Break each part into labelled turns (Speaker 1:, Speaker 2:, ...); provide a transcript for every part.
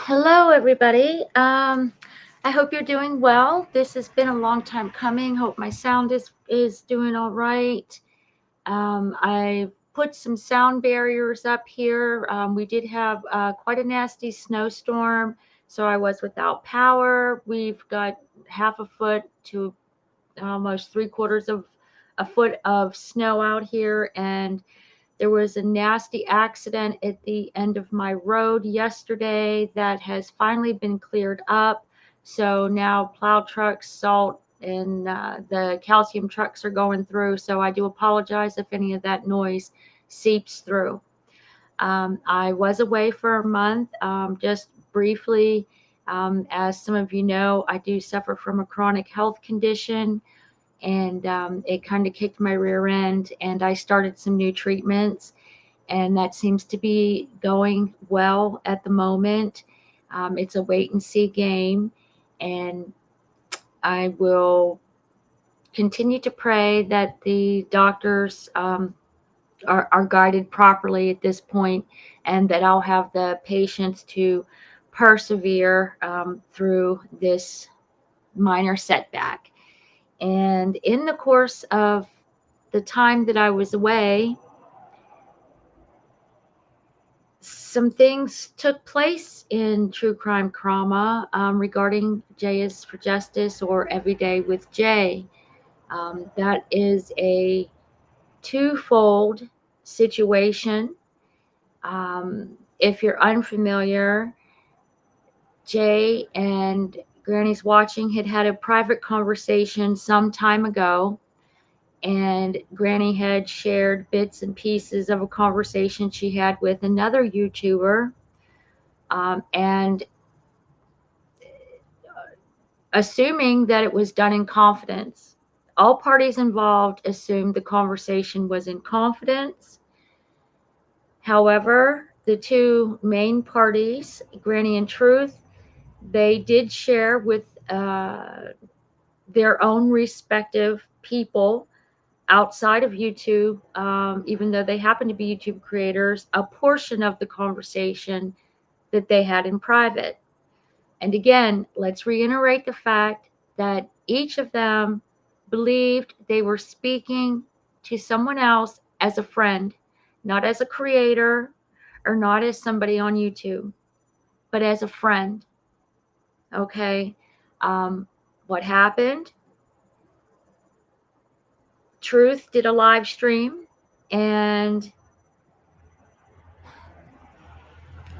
Speaker 1: Hello, everybody. I hope you're doing well. This has been a long time coming. Hope my sound is doing all right. I put some sound barriers up here. We did have quite a nasty snowstorm, so I was without power. We've got half a foot to almost three quarters of a foot of snow out here, and there was a nasty accident at the end of my road yesterday that has finally been cleared up. So now plow trucks, salt, and the calcium trucks are going through. So I do apologize if any of that noise seeps through. I was away for a month, just briefly. As some of you know, I do suffer from a chronic health condition, and it kind of kicked my rear end, and I started some new treatments, and that seems to be going well at the moment. It's a wait and see game, and I will continue to pray that the doctors are guided properly at this point, and that I'll have the patience to persevere through this minor setback. And in the course of the time that I was away, some things took place in True Crime Trauma regarding J is for Justice, or Every Day with Jay. That is a twofold situation. If you're unfamiliar, Jay and Granny's Watching had a private conversation some time ago, and Granny had shared bits and pieces of a conversation she had with another YouTuber, and assuming that it was done in confidence. All parties involved assumed the conversation was in confidence. However, the two main parties, Granny and Truth, they did share with their own respective people outside of YouTube, even though they happen to be YouTube creators, a portion of the conversation that they had in private. And again, let's reiterate the fact that each of them believed they were speaking to someone else as a friend, not as a creator or not as somebody on YouTube, but as a friend. Okay. What happened? Truth did a live stream, and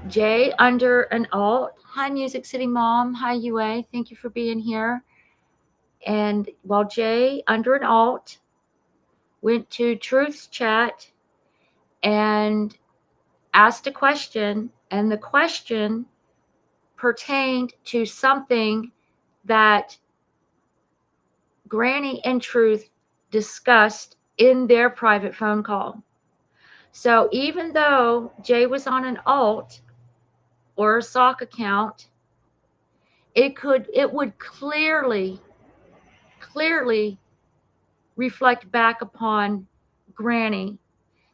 Speaker 1: Jay, under an alt. Hi, Music City Mom. Hi, UA. Thank you for being here. And while Jay, under an alt, went to Truth's chat and asked a question, and the question pertained to something that Granny and Truth discussed in their private phone call. So even though Jay was on an alt or a sock account, it would clearly reflect back upon Granny,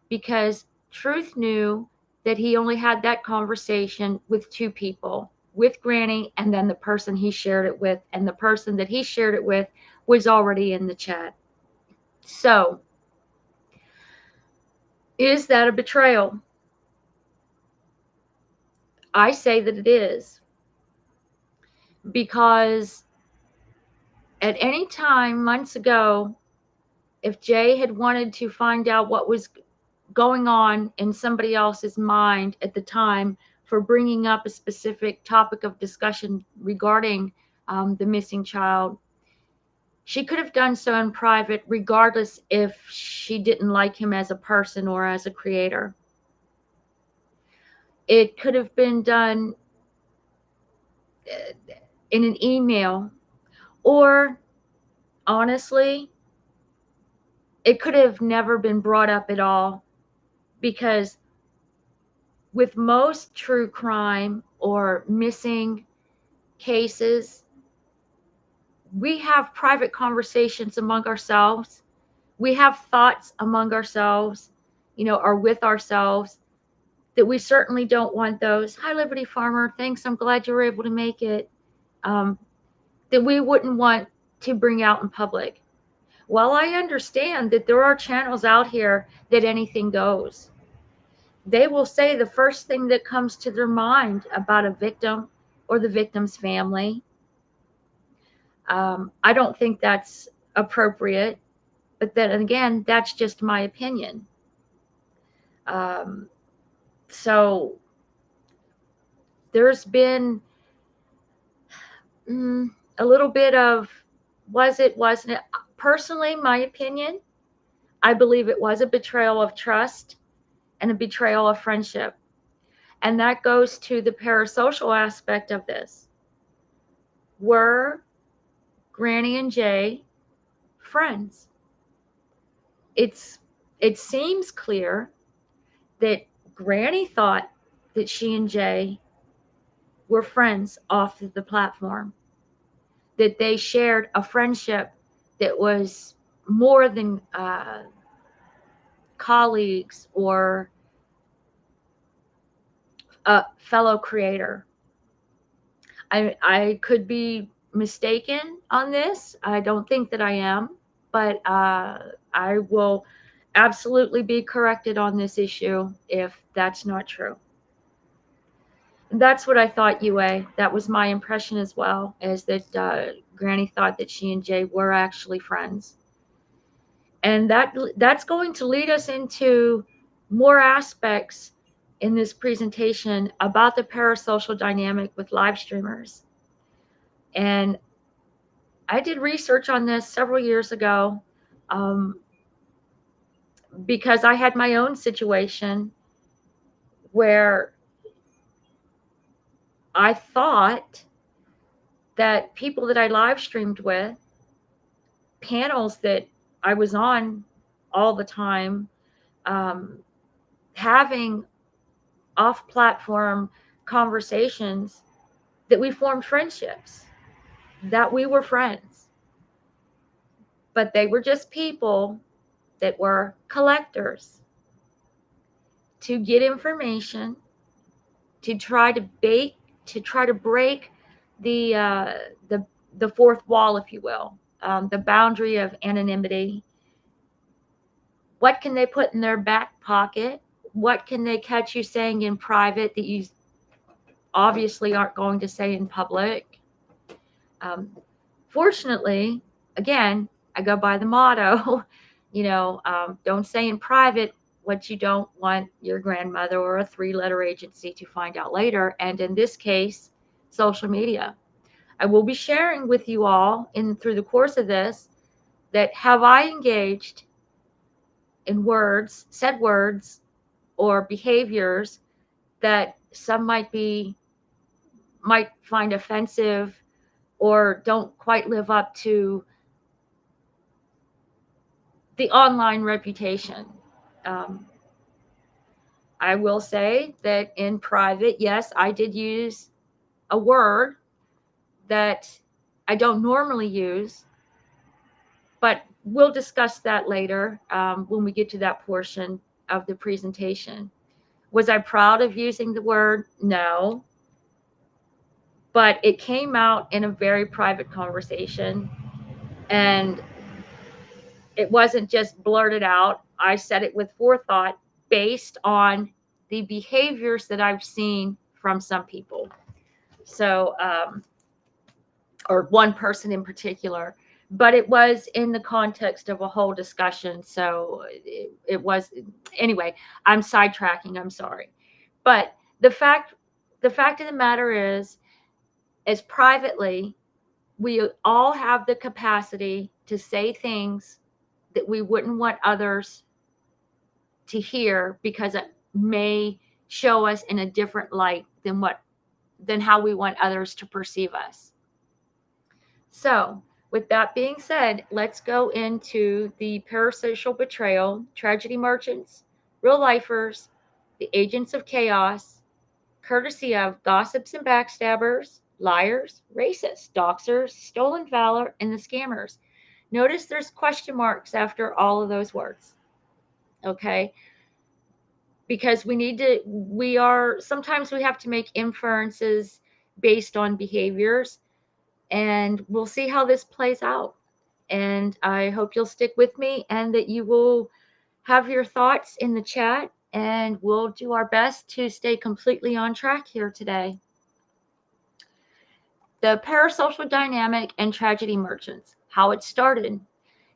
Speaker 1: because Truth knew that he only had that conversation with two people, with Granny and then the person he shared it with, and the person that he shared it with was already in the chat. So, is that a betrayal? I say that it is, because at any time months ago, if Jay had wanted to find out what was going on in somebody else's mind at the time for bringing up a specific topic of discussion regarding the missing child, she could have done so in private, regardless if she didn't like him as a person or as a creator. It could have been done in an email, or honestly, it could have never been brought up at all, because with most true crime or missing cases, we have private conversations among ourselves. We have thoughts among ourselves, or with ourselves. that we certainly don't want those. Hi, Liberty Farmer. Thanks. I'm glad you were able to make it. That we wouldn't want to bring out in public. Well, I understand that there are channels out here that anything goes. They will say the first thing that comes to their mind about a victim or the victim's family. I don't think that's appropriate, but then again, that's just my opinion. So there's been a little bit of wasn't it? Personally, my opinion, I believe it was a betrayal of trust and a betrayal of friendship. And that goes to the parasocial aspect of this. Were Granny and Jay friends? It seems clear that Granny thought that she and Jay were friends off of the platform, that they shared a friendship that was more than colleagues or a fellow creator. I could be mistaken on this. I don't think that I am, but I will absolutely be corrected on this issue if that's not true. That's what I thought, UA. That was my impression as well, is that Granny thought that she and Jay were actually friends. And that's going to lead us into more aspects in this presentation about the parasocial dynamic with live streamers. And I did research on this several years ago because I had my own situation where I thought that people that I live streamed with, panels that I was on all the time, having off-platform conversations, that we formed friendships, that we were friends. But they were just people that were collectors to get information, to try to break the fourth wall, if you will, the boundary of anonymity. What can they put in their back pocket? What can they catch you saying in private that you obviously aren't going to say in public? Fortunately, again, I go by the motto, don't say in private what you don't want your grandmother or a three-letter agency to find out later. And in this case, social media. I will be sharing with you all through the course of this that have I engaged in said words or behaviors that some might find offensive or don't quite live up to the online reputation. I will say that in private, yes, I did use a word that I don't normally use, but we'll discuss that later when we get to that portion of the presentation. Was I proud of using the word? No. But it came out in a very private conversation, and it wasn't just blurted out. I said it with forethought based on the behaviors that I've seen from some people. So, or one person in particular, but it was in the context of a whole discussion. So it was, anyway, I'm sidetracking, I'm sorry. But the fact of the matter is privately, we all have the capacity to say things that we wouldn't want others to hear because it may show us in a different light than how we want others to perceive us. So, with that being said, let's go into the parasocial betrayal, tragedy merchants, real lifers, the agents of chaos, courtesy of gossips and backstabbers, liars, racists, doxers, stolen valor, and the scammers. Notice there's question marks after all of those words. Okay. because sometimes we have to make inferences based on behaviors, and we'll see how this plays out. And I hope you'll stick with me and that you will have your thoughts in the chat, and we'll do our best to stay completely on track here today. The parasocial dynamic and tragedy merchants, how it started.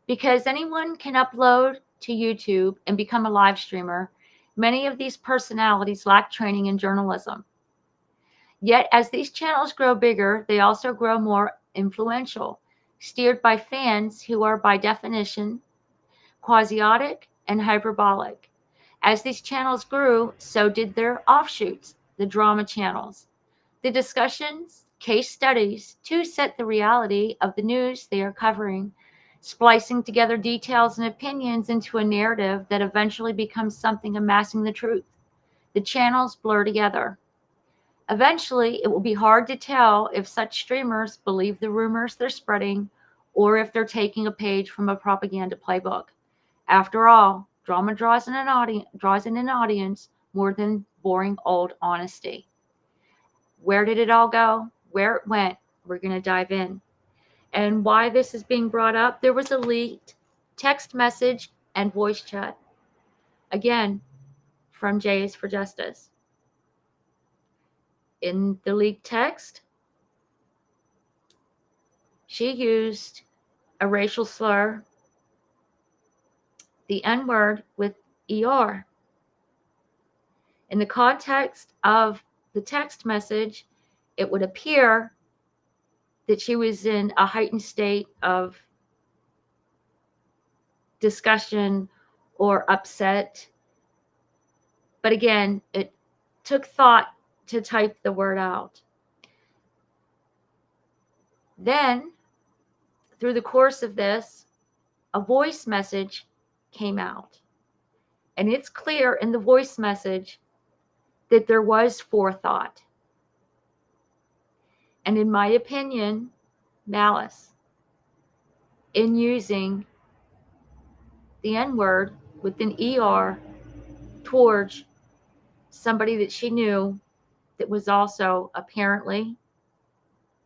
Speaker 1: Because anyone can upload to YouTube and become a live streamer, many of these personalities lack training in journalism. Yet, as these channels grow bigger, they also grow more influential, steered by fans who are, by definition, quasiotic and hyperbolic. As these channels grew, so did their offshoots, the drama channels. The discussions, case studies, to set the reality of the news they are covering, splicing together details and opinions into a narrative that eventually becomes something amassing the truth. The channels blur together. Eventually, it will be hard to tell if such streamers believe the rumors they're spreading or if they're taking a page from a propaganda playbook. After all, drama draws in an audience more than boring old honesty. Where did it all go? Where it went? We're going to dive in. And why this is being brought up, there was a leaked text message and voice chat. Again, from J is for Justice. In the leaked text, she used a racial slur, the N-word, with ER. In the context of the text message, it would appear that she was in a heightened state of discussion or upset. But again, it took thought to type the word out. Then, through the course of this, a voice message came out. And it's clear in the voice message that there was forethought. And in my opinion, malice in using the N-word with an ER towards somebody that she knew that was also apparently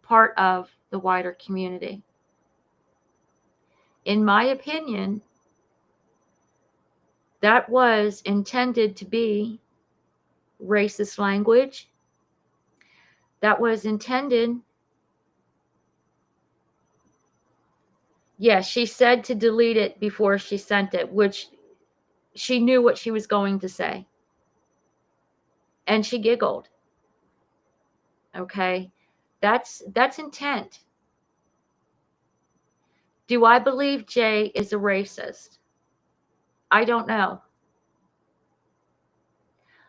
Speaker 1: part of the wider community. In my opinion, that was intended to be racist language. That was intended. Yes, she said to delete it before she sent it, which she knew what she was going to say. And she giggled. Okay? That's intent. Do I believe Jay is a racist? I don't know.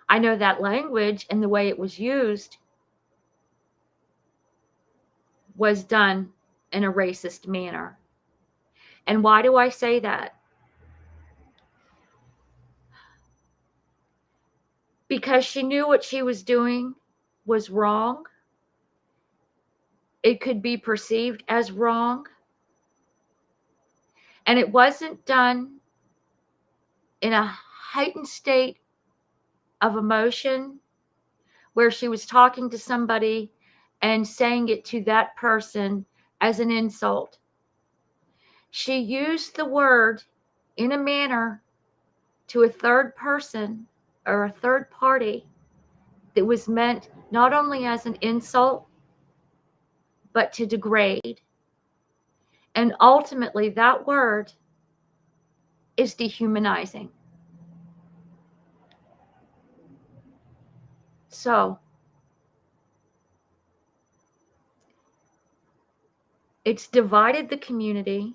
Speaker 1: I know that language and the way it was used was done in a racist manner. And why do I say that? Because she knew what she was doing was wrong. It could be perceived as wrong. And it wasn't done in a heightened state of emotion where she was talking to somebody and saying it to that person as an insult. She used the word in a manner to a third person or a third party that was meant not only as an insult, but to degrade. And ultimately, that word is dehumanizing. So, it's divided the community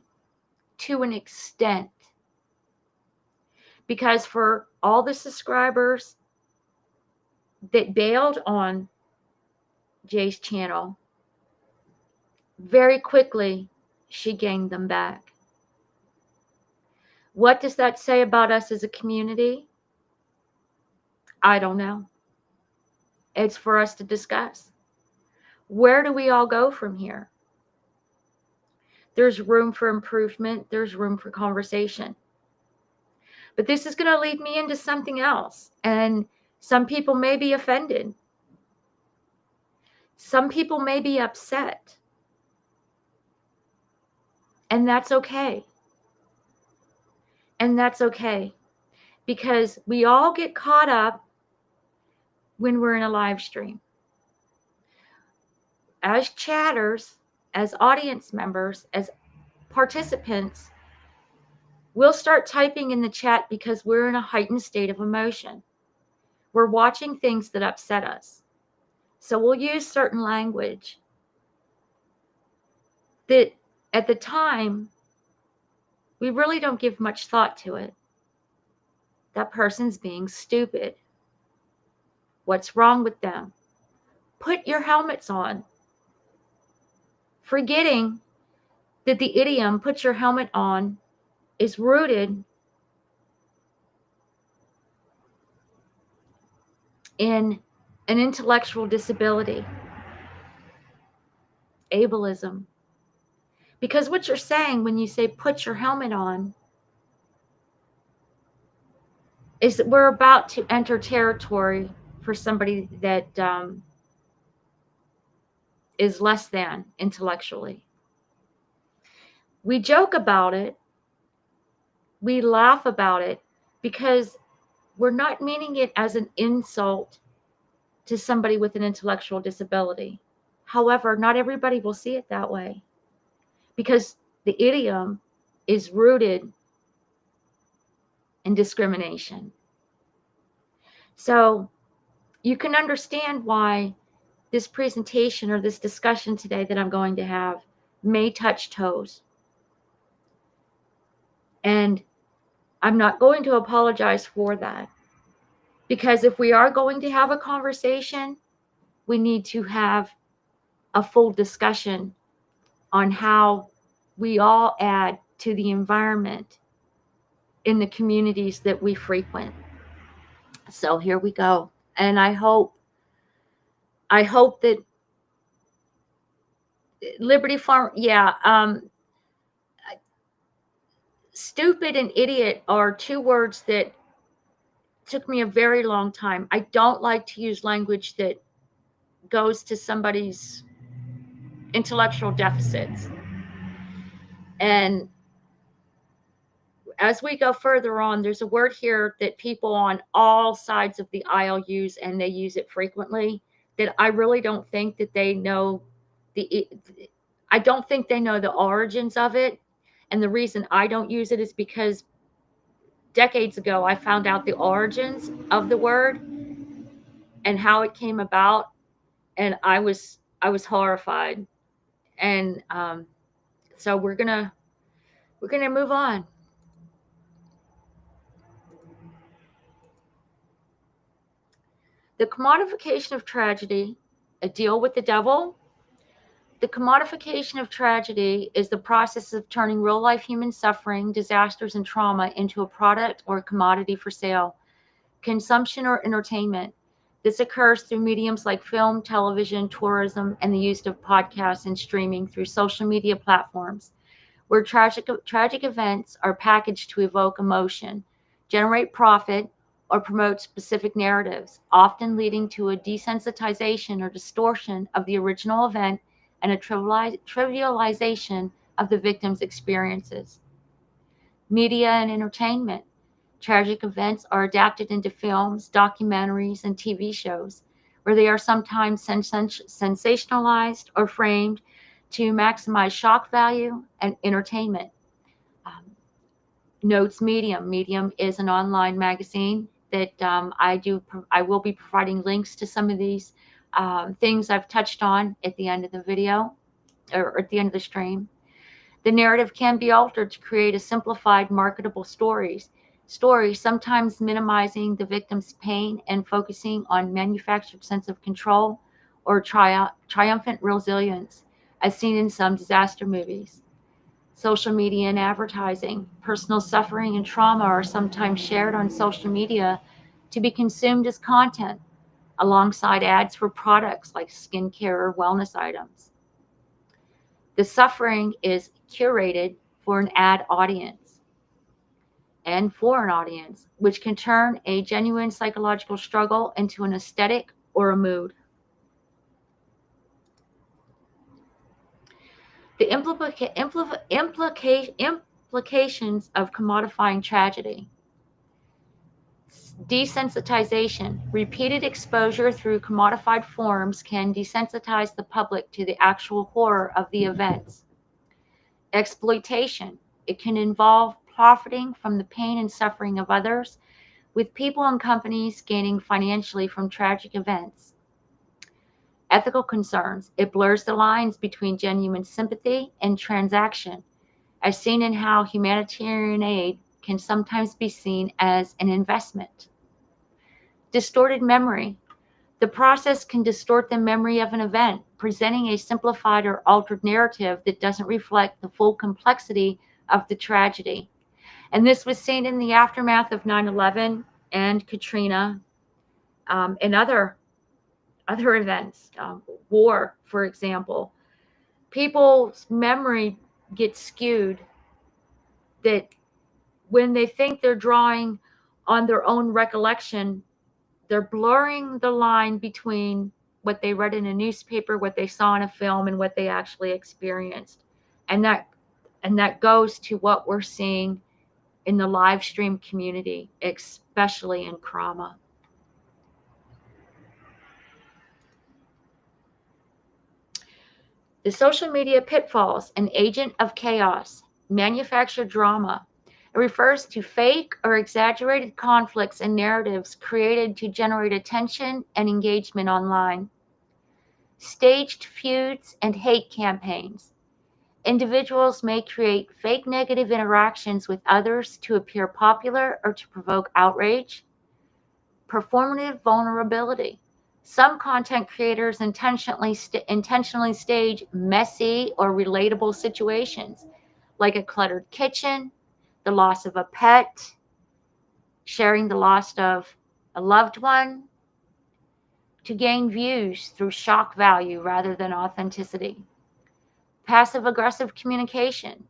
Speaker 1: to an extent. Because for all the subscribers that bailed on Jay's channel, very quickly she gained them back. What does that say about us as a community? I don't know. It's for us to discuss. Where do we all go from here? There's room for improvement. There's room for conversation. But this is going to lead me into something else. And some people may be offended. Some people may be upset. And that's okay. And that's okay. Because we all get caught up when we're in a live stream. As chatters, as audience members, as participants, we'll start typing in the chat because we're in a heightened state of emotion. We're watching things that upset us. So we'll use certain language that at the time, we really don't give much thought to it. That person's being stupid. What's wrong with them? Put your helmets on. Forgetting that the idiom, put your helmet on, is rooted in an intellectual disability, ableism. Because what you're saying when you say put your helmet on is that we're about to enter territory for somebody that is less than intellectually. We joke about it. We laugh about it because we're not meaning it as an insult to somebody with an intellectual disability. However, not everybody will see it that way because the idiom is rooted in discrimination. So you can understand why this presentation or this discussion today that I'm going to have may touch toes. And I'm not going to apologize for that. Because if we are going to have a conversation, we need to have a full discussion on how we all add to the environment in the communities that we frequent. So here we go. And I hope that Liberty Farm, stupid and idiot are two words that took me a very long time. I don't like to use language that goes to somebody's intellectual deficits. And as we go further on, there's a word here that people on all sides of the aisle use, and they use it frequently, that I really don't think that they know I don't think they know the origins of it. And the reason I don't use it is because decades ago, I found out the origins of the word and how it came about. And I was horrified. And so we're gonna move on. The commodification of tragedy, a deal with the devil. The commodification of tragedy is the process of turning real-life human suffering, disasters, and trauma into a product or a commodity for sale, consumption, or entertainment. This occurs through mediums like film, television, tourism, and the use of podcasts and streaming through social media platforms, where tragic events are packaged to evoke emotion, generate profit, or promote specific narratives, often leading to a desensitization or distortion of the original event and a trivialization of the victim's experiences. Media and entertainment. Tragic events are adapted into films, documentaries, and TV shows, where they are sometimes sensationalized or framed to maximize shock value and entertainment. Notes Medium. Medium is an online magazine that I will be providing links to some of these things I've touched on at the end of the video or at the end of the stream. The narrative can be altered to create a simplified, marketable story, sometimes minimizing the victim's pain and focusing on manufactured sense of control or triumphant resilience, as seen in some disaster movies. Social media and advertising. Personal suffering and trauma are sometimes shared on social media to be consumed as content, alongside ads for products like skincare or wellness items. The suffering is curated for an ad audience. and for an audience, which can turn a genuine psychological struggle into an aesthetic or a mood. The implications of commodifying tragedy. Desensitization. Repeated exposure through commodified forms can desensitize the public to the actual horror of the events. Exploitation. It can involve profiting from the pain and suffering of others, with people and companies gaining financially from tragic events. Ethical concerns. It blurs the lines between genuine sympathy and transaction, as seen in how humanitarian aid can sometimes be seen as an investment. Distorted memory. The process can distort the memory of an event, presenting a simplified or altered narrative that doesn't reflect the full complexity of the tragedy. And this was seen in the aftermath of 9/11 and Katrina, and other events, war, for example. People's memory gets skewed, that when they think they're drawing on their own recollection, they're blurring the line between what they read in a newspaper, what they saw in a film, and what they actually experienced. And that goes to what we're seeing in the live stream community, especially in trauma. The social media pitfalls, an agent of chaos, manufactured drama. It refers to fake or exaggerated conflicts and narratives created to generate attention and engagement online. Staged feuds and hate campaigns. Individuals may create fake negative interactions with others to appear popular or to provoke outrage. Performative vulnerability. Some content creators intentionally stage messy or relatable situations, like a cluttered kitchen, the loss of a pet, sharing the loss of a loved one, to gain views through shock value rather than authenticity. Passive-aggressive communication.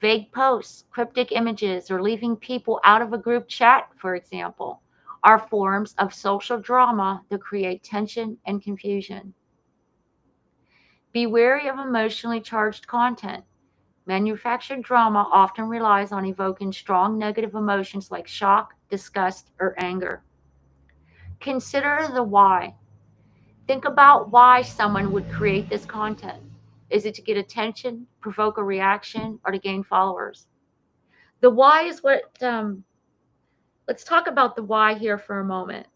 Speaker 1: Vague posts, cryptic images, or leaving people out of a group chat, for example, are forms of social drama that create tension and confusion. Be wary of emotionally charged content. Manufactured drama often relies on evoking strong negative emotions like shock, disgust, or anger. Consider the why. Think about why someone would create this content. Is it to get attention, provoke a reaction, or to gain followers? The why is what, let's talk about the why here for a moment.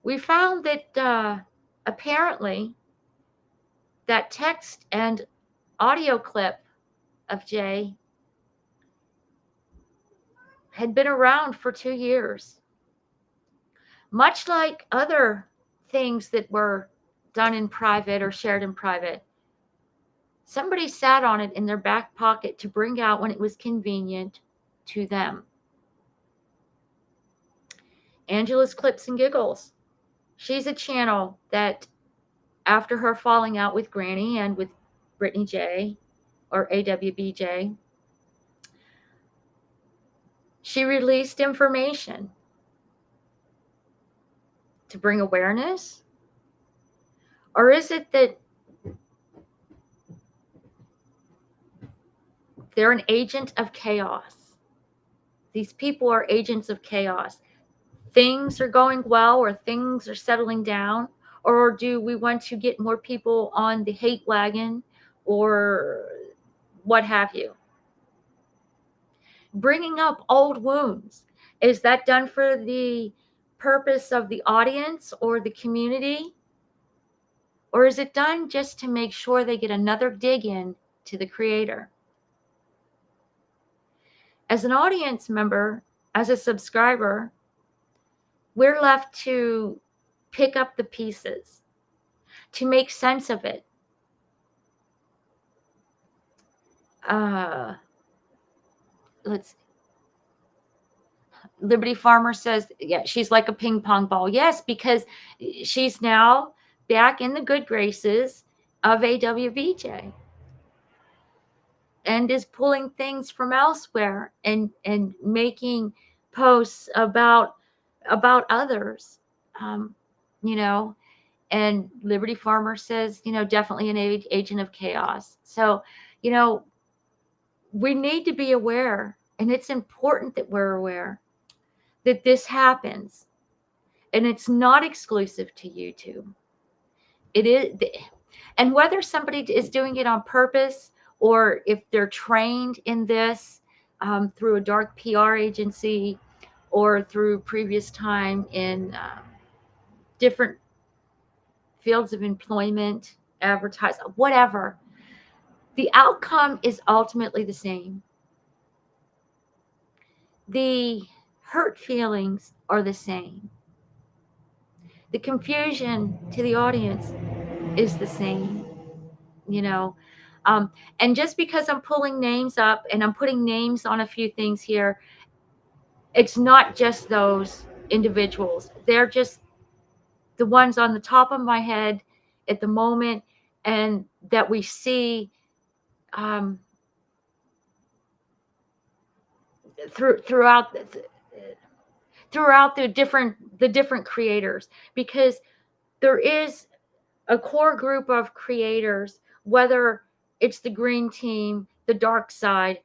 Speaker 1: We found that apparently that text and audio clip of Jay had been around for 2 years. Much like other things that were done in private or shared in private, somebody sat on it in their back pocket to bring out when it was convenient to them. Angela's Clips and Giggles. She's a channel that, after her falling out with Granny and with Brittany J, or AWBJ, she released information to bring awareness? Or is it that they're an agent of chaos? These people are agents of chaos. Things are going well, or things are settling down, or do we want to get more people on the hate wagon, or what have you? Bringing up old wounds, is that done for the purpose of the audience or the community? Or is it done just to make sure they get another dig in to the creator? As an audience member, as a subscriber, we're left to pick up the pieces, to make sense of it. Liberty Farmer says, yeah, she's like a ping pong ball. Yes, because she's now back in the good graces of AWBJ. and is pulling things from elsewhere and making posts about others. Um, you know, and Liberty Farmer says, definitely an agent of chaos. So, you know, we need to be aware, and it's important that we're aware that this happens, and it's not exclusive to YouTube. It is, and whether somebody is doing it on purpose or if they're trained in this through a dark PR agency or through previous time in different fields of employment, advertise, whatever, the outcome is ultimately the same. The hurt feelings are the same. The confusion to the audience is the same, you know. Um, and just because I'm pulling names up and I'm putting names on a few things here, it's not just those individuals. They're just the ones on the top of my head at the moment, and that we see um, throughout the different creators, because there is a core group of creators, whether it's the green team, the dark side,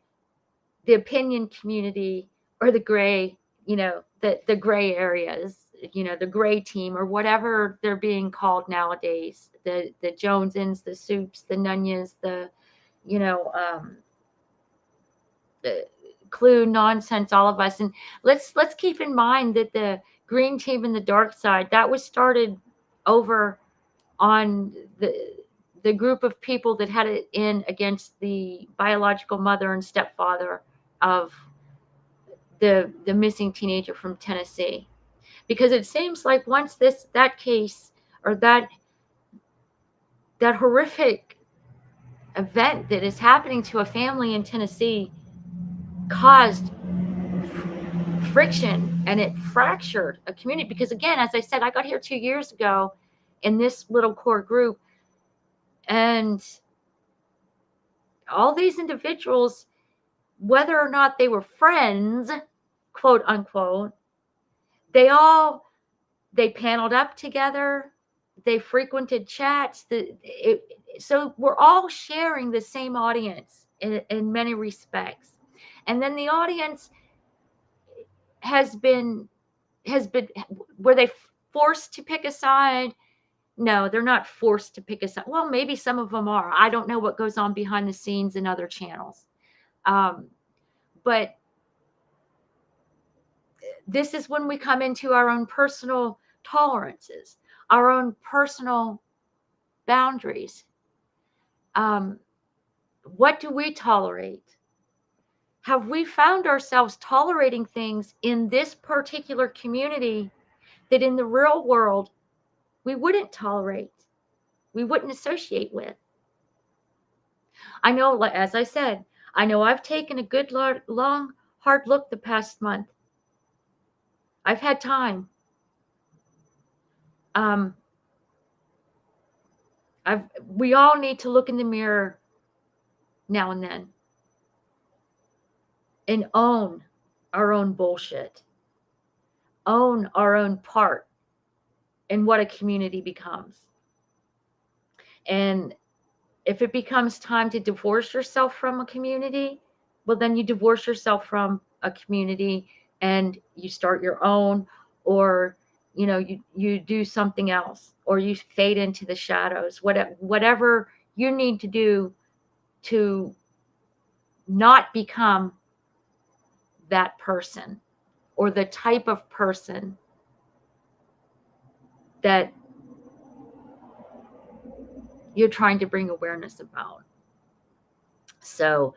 Speaker 1: the opinion community, or the gray, the gray areas, the gray team, or whatever they're being called nowadays, the Jonesins, the Soups, the Nunyas, the you know the Clue nonsense, all of us. And let's keep in mind that the green team and the dark side, that was started over on the group of people that had it in against the biological mother and stepfather of the missing teenager from Tennessee. Because it seems like once that case, or that horrific event that is happening to a family in Tennessee caused friction, and it fractured a community. Because again, as I said, I got here 2 years ago in this little core group, and all these individuals, whether or not they were friends, quote unquote, they paneled up together, they frequented chats. So we're all sharing the same audience in many respects. And then the audience has been were they forced to pick a side? No, they're not forced to pick a side. Well, maybe some of them are. I don't know what goes on behind the scenes in other channels. But this is when we come into our own personal tolerances, our own personal boundaries. What do we tolerate? Have we found ourselves tolerating things in this particular community that in the real world we wouldn't tolerate, we wouldn't associate with? I know, as I said, I know I've taken a good long hard look the past month. I've had time. We all need to look in the mirror now and then and own our own bullshit, own our own part in what a community becomes. And if it becomes time to divorce yourself from a community, well, then you divorce yourself from a community and you start your own, or you do something else, or you fade into the shadows. Whatever you need to do to not become that person, or the type of person that you're trying to bring awareness about. So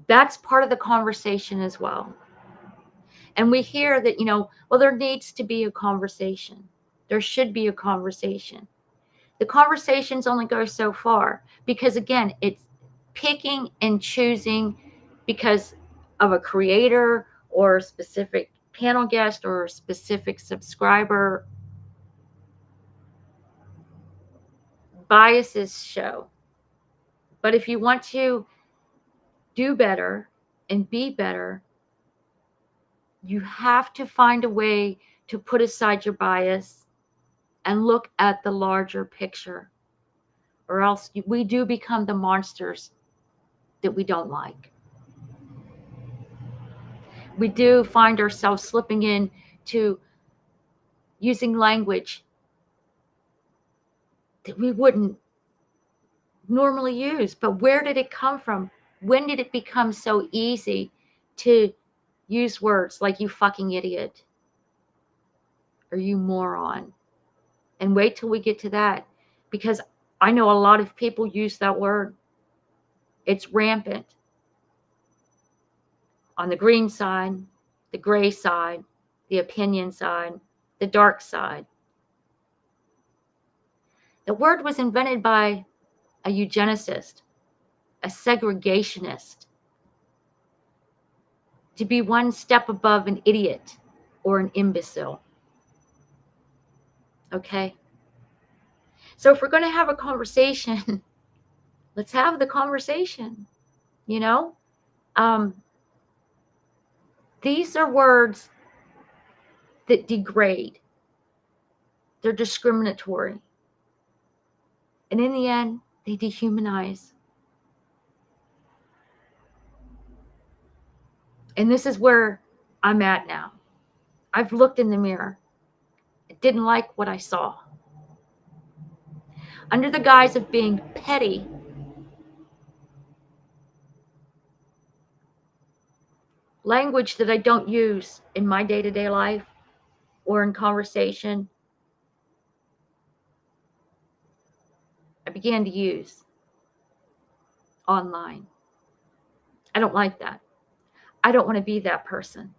Speaker 1: that's part of the conversation as well. And we hear that, well, there needs to be a conversation. There should be a conversation. The conversations only go so far, because again, it's picking and choosing because of a creator or a specific panel guest or a specific subscriber. Biases show. But if you want to do better and be better, you have to find a way to put aside your bias and look at the larger picture, or else we do become the monsters that we don't like. We do find ourselves slipping into using language that we wouldn't normally use. But where did it come from? When did it become so easy to use words like you fucking idiot or you moron? And wait till we get to that, because I know a lot of people use that word. It's rampant on the green side, the gray side, the opinion side, the dark side. The word was invented by a eugenicist, a segregationist, to be one step above an idiot or an imbecile. Okay? So if we're going to have a conversation, let's have the conversation. You know? These are words that degrade. They're discriminatory. And in the end, they dehumanize. And this is where I'm at now. I've looked in the mirror. I didn't like what I saw. Under the guise of being petty, language that I don't use in my day-to-day life or in conversation, I began to use online. I don't like that. I don't want to be that person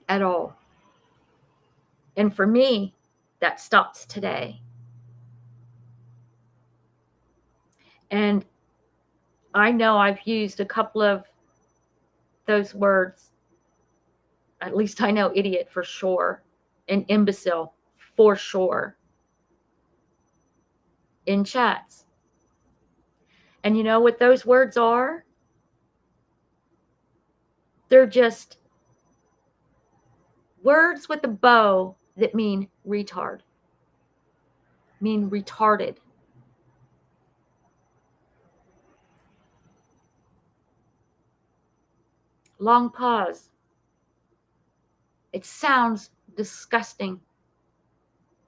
Speaker 1: at all. And for me, that stops today. And I know I've used a couple of those words. At least I know idiot for sure, and imbecile for sure in chats. And you know what those words are? They're just words with a bow that mean retard, mean retarded. Long pause. It sounds disgusting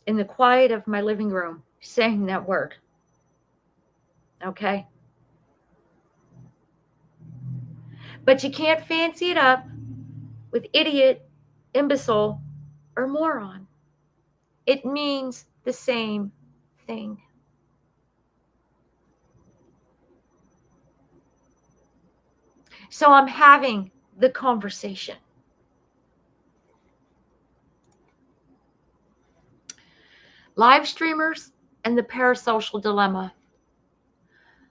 Speaker 1: in the quiet of my living room saying that word. Okay? But you can't fancy it up with idiot, imbecile, or moron. It means the same thing. So I'm having the conversation. Live streamers and the parasocial dilemma.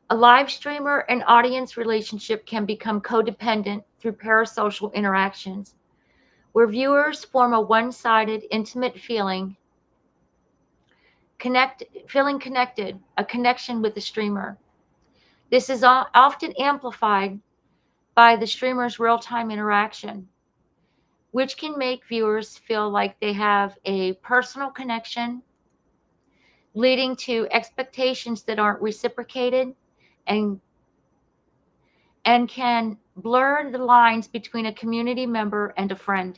Speaker 1: A live streamer and audience relationship can become codependent through parasocial interactions, where viewers form a one-sided, intimate feeling connected, a connection with the streamer. This is often amplified by the streamer's real-time interaction, which can make viewers feel like they have a personal connection, leading to expectations that aren't reciprocated and can blur the lines between a community member and a friend.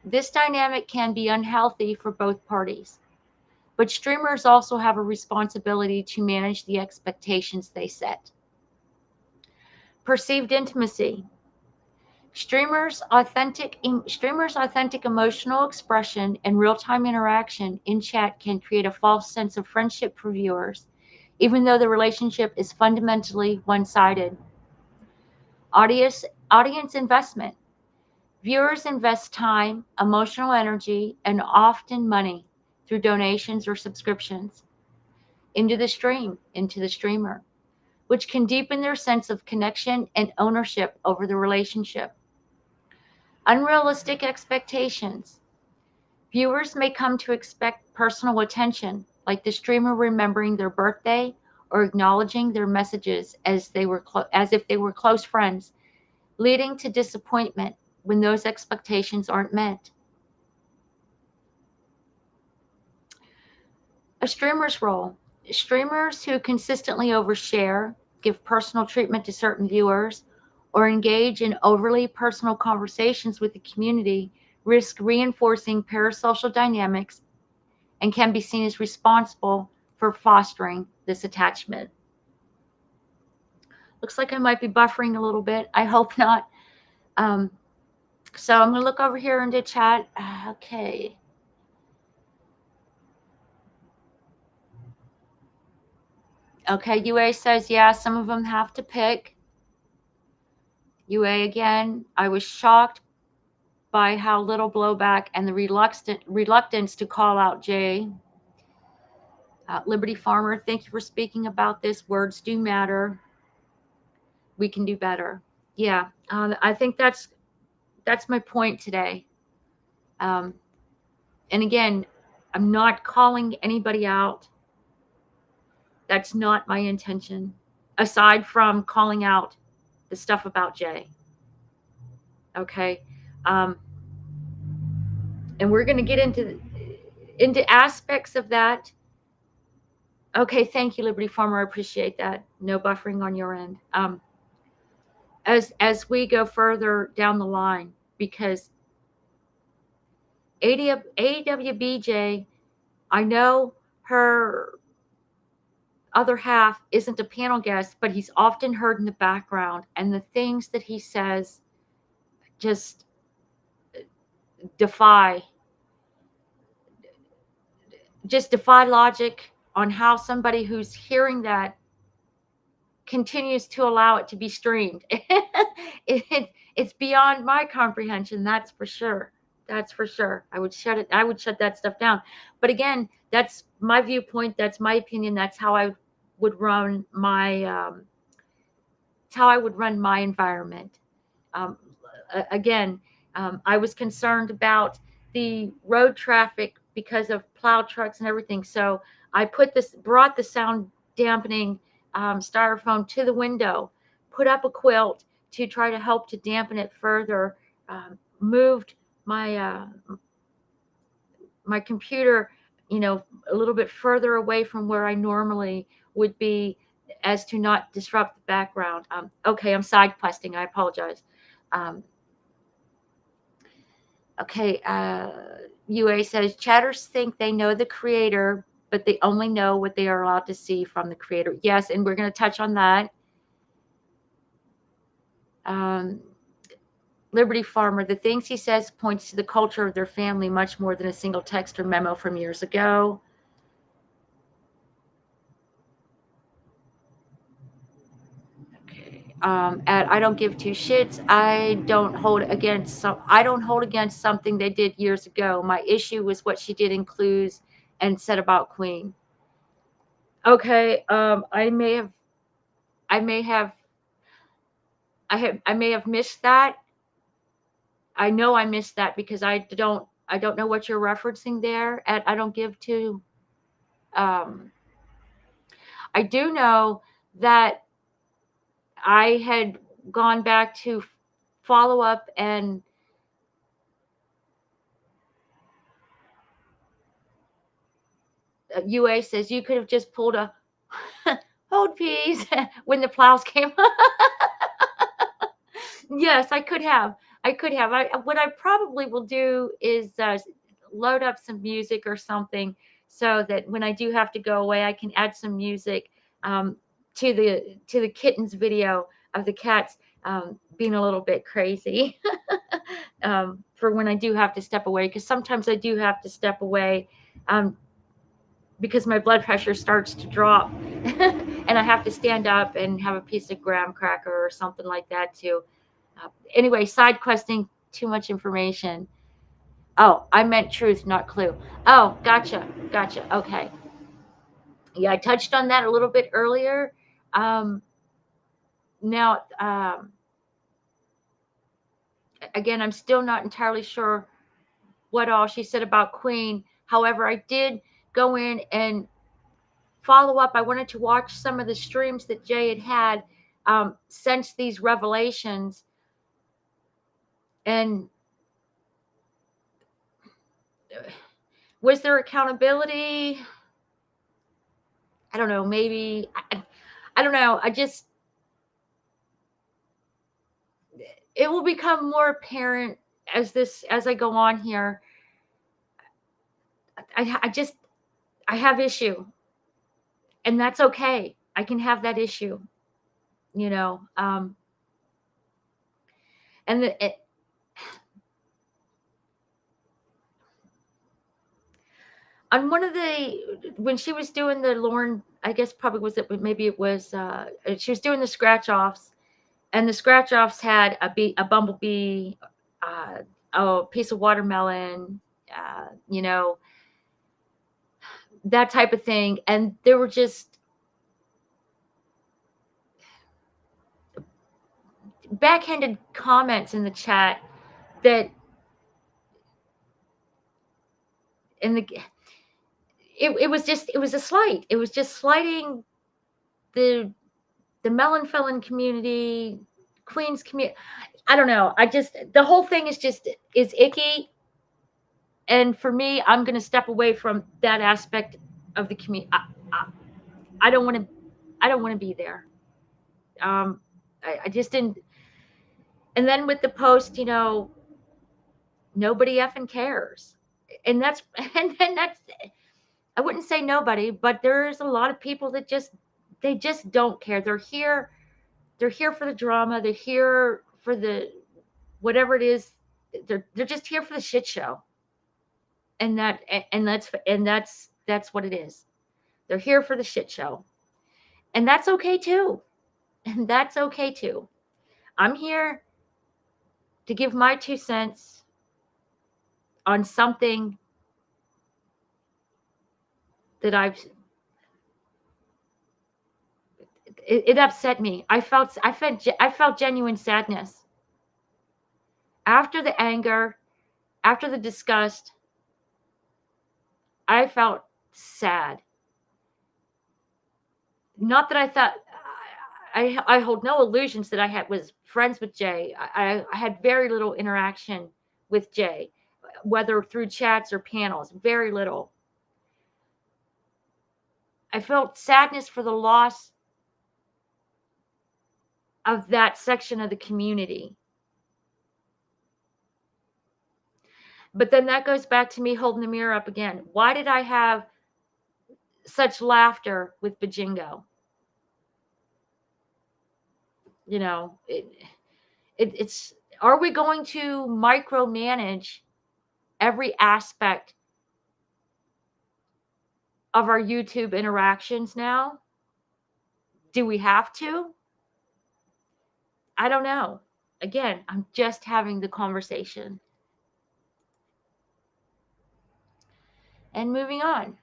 Speaker 1: This dynamic can be unhealthy for both parties, but streamers also have a responsibility to manage the expectations they set. Perceived intimacy. Streamers' authentic emotional expression and real-time interaction in chat can create a false sense of friendship for viewers, even though the relationship is fundamentally one-sided. Audience investment. Viewers invest time, emotional energy, and often money through donations or subscriptions into the streamer, which can deepen their sense of connection and ownership over the relationship. Unrealistic expectations. Viewers may come to expect personal attention, like the streamer remembering their birthday or acknowledging their messages as if they were close friends, leading to disappointment when those expectations aren't met. A streamer's role. Streamers who consistently overshare, give personal treatment to certain viewers, or engage in overly personal conversations with the community risk reinforcing parasocial dynamics and can be seen as responsible for fostering this attachment. Looks like I might be buffering a little bit. I hope not. Um, so I'm going to look over here into chat. Okay. Okay, UA says, yeah, some of them have to pick. UA again, I was shocked by how little blowback and the reluctance to call out Jay. Liberty Farmer, thank you for speaking about this. Words do matter. We can do better. Yeah, I think that's my point today. And again, I'm not calling anybody out. That's not my intention, aside from calling out the stuff about Jay. Okay. And we're going to get into aspects of that. Okay, thank you, Liberty Farmer. I appreciate that. No buffering on your end. As we go further down the line, because AWBJ, I know her other half isn't a panel guest, but he's often heard in the background, and the things that he says just defy logic on how somebody who's hearing that continues to allow it to be streamed. It's beyond my comprehension. That's for sure. That's for sure. I would shut that stuff down. But again, that's my viewpoint. That's my opinion. That's how I would run my environment. Again, I was concerned about the road traffic because of plow trucks and everything. So I brought the sound dampening styrofoam to the window, put up a quilt to try to help to dampen it further, moved my my computer, a little bit further away from where I normally would be, as to not disrupt the background. Okay, I'm side questing. I apologize. Okay, UA says, chatters think they know the creator, but they only know what they are allowed to see from the creator. Yes, and we're going to touch on that. Liberty Farmer, the things he says points to the culture of their family much more than a single text or memo from years ago. I don't give two shits. I don't hold against something they did years ago. My issue was what she did in Clues and said about Queen. Okay, I may have missed that. I know I missed that because I don't know what you're referencing there. And I don't give two. I do know that I had gone back to follow up, and UA says you could have just pulled a hold please when the plows came. Yes, I could have. What I probably will do is load up some music or something, so that when I do have to go away, I can add some music to the kittens video of the cats being a little bit crazy for when I do have to step away, because sometimes I do have to step away because my blood pressure starts to drop and I have to stand up and have a piece of graham cracker or something like that too. Anyway, side questing, too much information. Oh, I meant truth, not clue. Oh, gotcha. Okay. Yeah, I touched on that a little bit earlier. Now, again, I'm still not entirely sure what all she said about Queen. However, I did go in and follow up. I wanted to watch some of the streams that Jay had since these revelations. And was there accountability? I don't know. Maybe. I don't know. It will become more apparent as I go on here. I have issue, and that's okay. I can have that issue, you know. And on one of the when she was doing the Lauren, I guess probably was it maybe it was she was doing the scratch offs, and the scratch offs had a bumblebee, a piece of watermelon, you know, that type of thing, and there were just backhanded comments in the chat that in the it was a slight. It was just slighting the melon felon community, Queens community. I don't know. The whole thing is icky. And for me, I'm going to step away from that aspect of the community. I don't want to. I don't want to be there. I just didn't. And then with the post, nobody effing cares, and that's and then that's. I wouldn't say nobody, but there's a lot of people that they just don't care. They're here. They're here for the drama. They're here for the whatever it is. They're just here for the shit show. And that's what it is. They're here for the shit show. And that's okay too. And that's okay too. I'm here to give my 2 cents on something that it upset me. I felt genuine sadness after the anger, after the disgust. I felt sad. Not that I thought I hold no illusions that I was friends with Jay. I had very little interaction with Jay, whether through chats or panels, very little. I felt sadness for the loss of that section of the community. But then that goes back to me holding the mirror up again. Why did I have such laughter with Bajingo? It's are we going to micromanage every aspect of our YouTube interactions now? Do we have to? I don't know. Again, I'm just having the conversation. And moving on.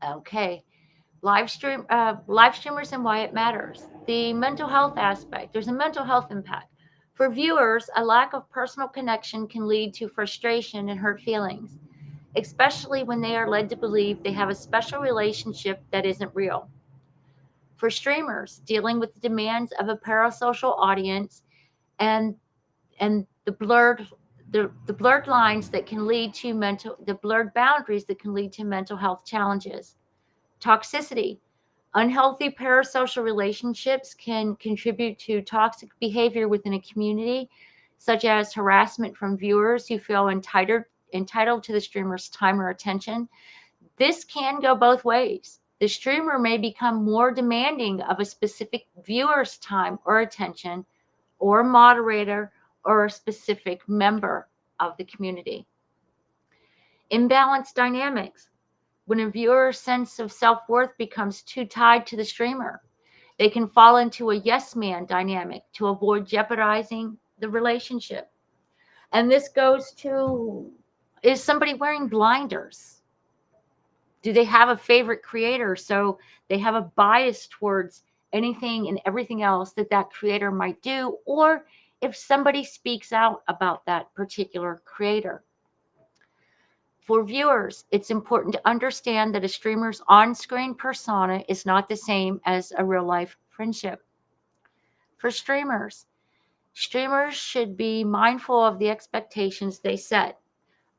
Speaker 1: Okay. Live streamers and why it matters. The mental health aspect. There's a mental health impact. For viewers, a lack of personal connection can lead to frustration and hurt feelings, especially when they are led to believe they have a special relationship that isn't real. For streamers, dealing with the demands of a parasocial audience and the blurred lines that can lead to the blurred boundaries that can lead to mental health challenges. Toxicity. Unhealthy parasocial relationships can contribute to toxic behavior within a community, such as harassment from viewers who feel entitled to the streamer's time or attention. This can go both ways. The streamer may become more demanding of a specific viewer's time or attention, or moderator, or a specific member of the community. Imbalanced dynamics. When a viewer's sense of self-worth becomes too tied to the streamer, they can fall into a yes man dynamic to avoid jeopardizing the relationship. And this goes to, is somebody wearing blinders? Do they have a favorite creator? So they have a bias towards anything and everything else that creator might do, or if somebody speaks out about that particular creator. For viewers, it's important to understand that a streamer's on-screen persona is not the same as a real-life friendship. For streamers should be mindful of the expectations they set,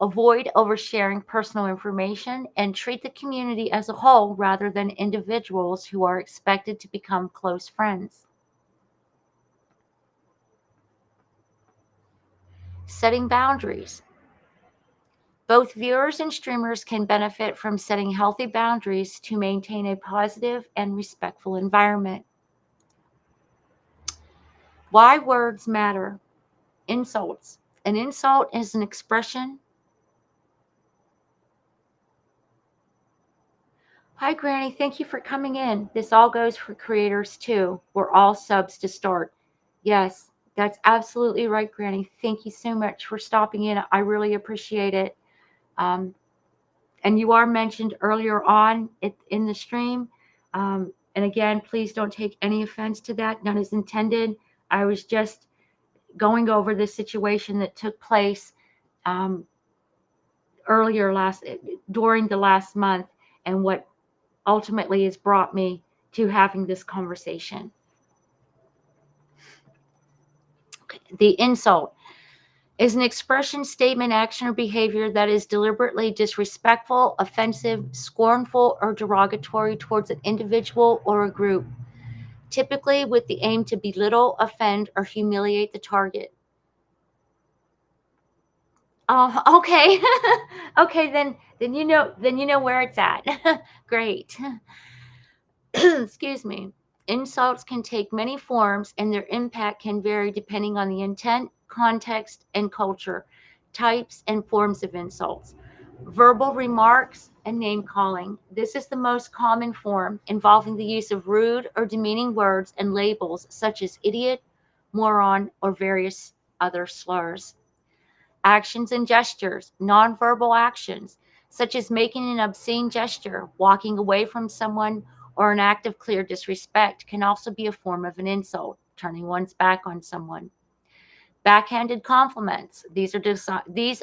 Speaker 1: avoid oversharing personal information, and treat the community as a whole rather than individuals who are expected to become close friends. Setting boundaries. Both viewers and streamers can benefit from setting healthy boundaries to maintain a positive and respectful environment. Why words matter. Insults. An insult is an expression. Hi, Granny. Thank you for coming in. This all goes for creators too. We're all subs to start. Yes, that's absolutely right, Granny. Thank you so much for stopping in. I really appreciate it. And you are mentioned earlier on in the stream. And again, please don't take any offense to that. None is intended. I was just going over this situation that took place during the last month, and what ultimately has brought me to having this conversation. The insult is an expression, statement, action, or behavior that is deliberately disrespectful, offensive, scornful, or derogatory towards an individual or a group, typically with the aim to belittle, offend, or humiliate the target. Oh, okay. Okay, then you know where it's at. Great. Excuse me. Insults can take many forms, and their impact can vary depending on the intent, context, and culture. Types and forms of insults. Verbal remarks and name calling. This is the most common form, involving the use of rude or demeaning words and labels such as idiot, moron, or various other slurs. Actions and gestures. Nonverbal actions, such as making an obscene gesture, walking away from someone, or an act of clear disrespect, can also be a form of an insult, turning one's back on someone. Backhanded compliments. These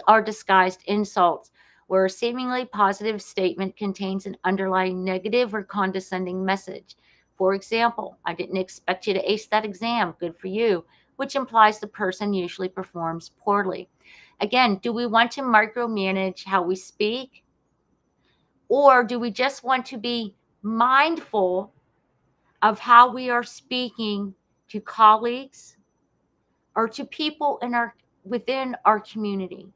Speaker 1: are disguised insults, where a seemingly positive statement contains an underlying negative or condescending message. For example, I didn't expect you to ace that exam. Good for you, which implies the person usually performs poorly. Again, do we want to micromanage how we speak? Or do we just want to be mindful of how we are speaking to colleagues or to people within our community?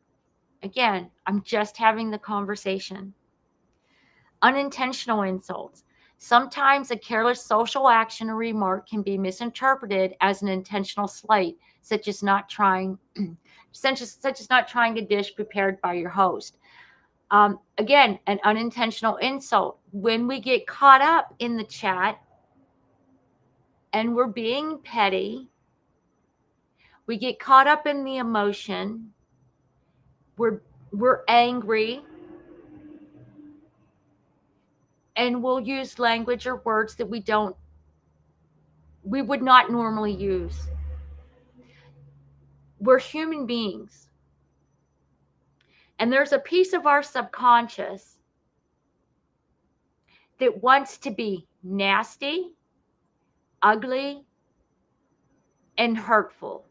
Speaker 1: Again, I'm just having the conversation. Unintentional insults. Sometimes a careless social action or remark can be misinterpreted as an intentional slight, such as not trying a dish prepared by your host. Again, an unintentional insult. When we get caught up in the chat and we're being petty, we get caught up in the emotion, we're angry, and we'll use language or words that we would not normally use. We're human beings. And there's a piece of our subconscious that wants to be nasty, ugly, and hurtful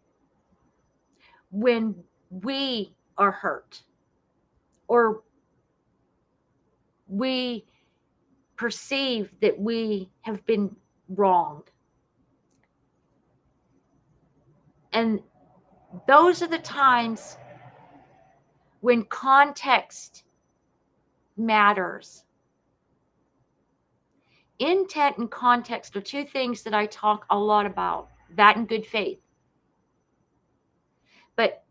Speaker 1: when we are hurt or we perceive that we have been wronged. And those are the times when context matters. Intent and context are two things that I talk a lot about, that and good faith. But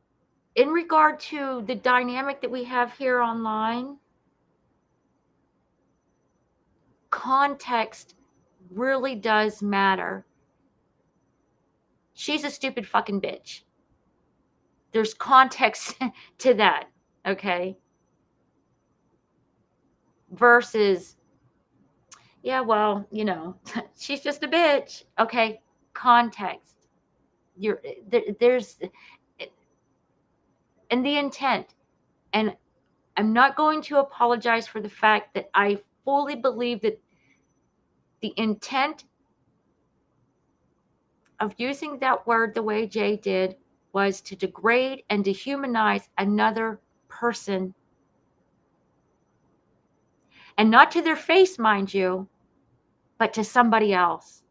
Speaker 1: in regard to the dynamic that we have here online, context really does matter. She's a stupid fucking bitch. There's context to that, okay? Versus, yeah, well, she's just a bitch. Okay, context. There's and the intent. And I'm not going to apologize for the fact that I fully believe that the intent of using that word the way Jay did was to degrade and dehumanize another person. And not to their face, mind you, but to somebody else.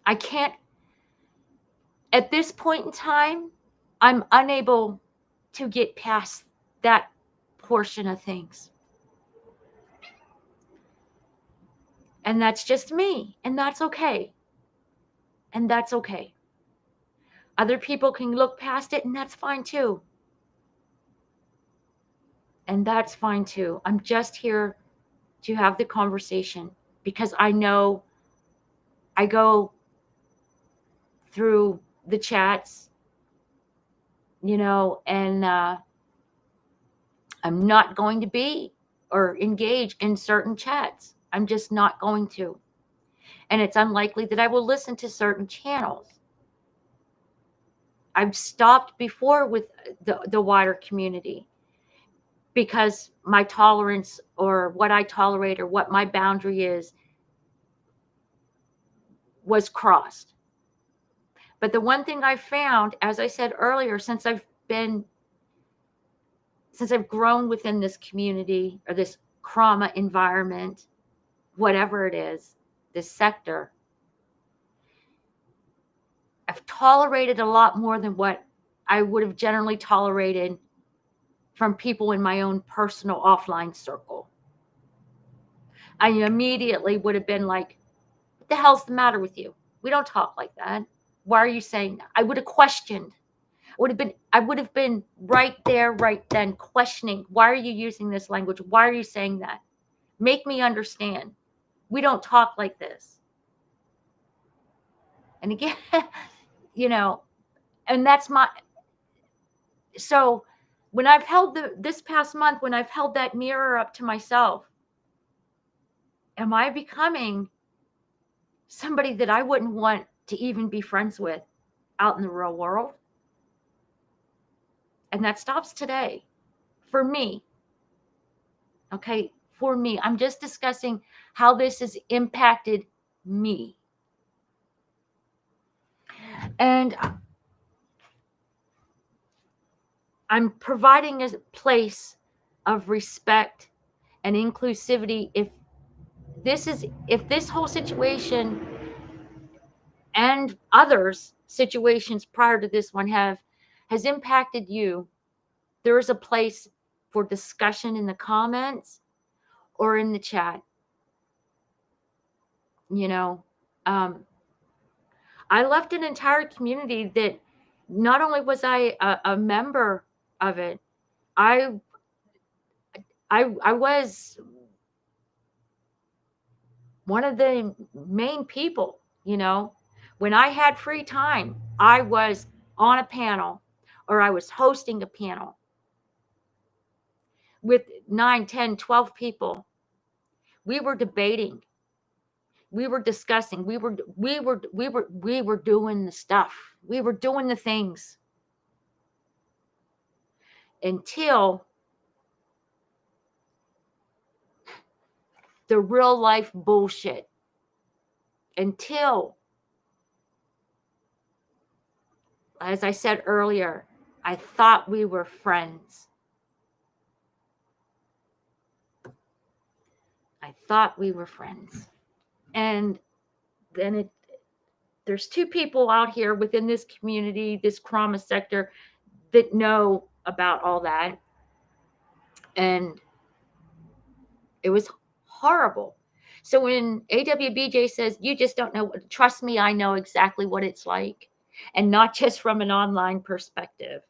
Speaker 1: I can't, at this point in time, I'm unable to get past that portion of things. And that's just me. And that's okay. And that's okay. Other people can look past it, and that's fine too. And that's fine too. I'm just here to have the conversation because I know I go through the chats, and I'm not going to be or engage in certain chats. I'm just not going to. And it's unlikely that I will listen to certain channels. I've stopped before with the wider community because my tolerance or what I tolerate or what my boundary is was crossed. But the one thing I found, as I said earlier, since I've grown within this community or this trauma environment, whatever it is, this sector, I've tolerated a lot more than what I would have generally tolerated from people in my own personal offline circle. I immediately would have been like, what the hell's the matter with you? We don't talk like that. Why are you saying that? I would have questioned. I would have been right there, right then, questioning, why are you using this language? Why are you saying that? Make me understand. We don't talk like this. And again, and that's so when I've held this past month, when I've held that mirror up to myself, am I becoming somebody that I wouldn't want to even be friends with out in the real world? And that stops today for me. Okay, for me. I'm just discussing how this has impacted me. And I'm providing a place of respect and inclusivity. If this whole situation and others situations prior to this one has impacted you, there is a place for discussion in the comments or in the chat. I left an entire community that not only was I a member of it, I was one of the main people. When I had free time, I was on a panel or I was hosting a panel with 9, 10, 12 people. We were debating. We were discussing. We were doing the stuff. We were doing the things until the real life bullshit. Until, as I said earlier, I thought we were friends. I thought we were friends. And then there's two people out here within this community, this trauma sector, that know about all that. And it was horrible. So when AWBJ says, you just don't know, trust me, I know exactly what it's like. And not just from an online perspective.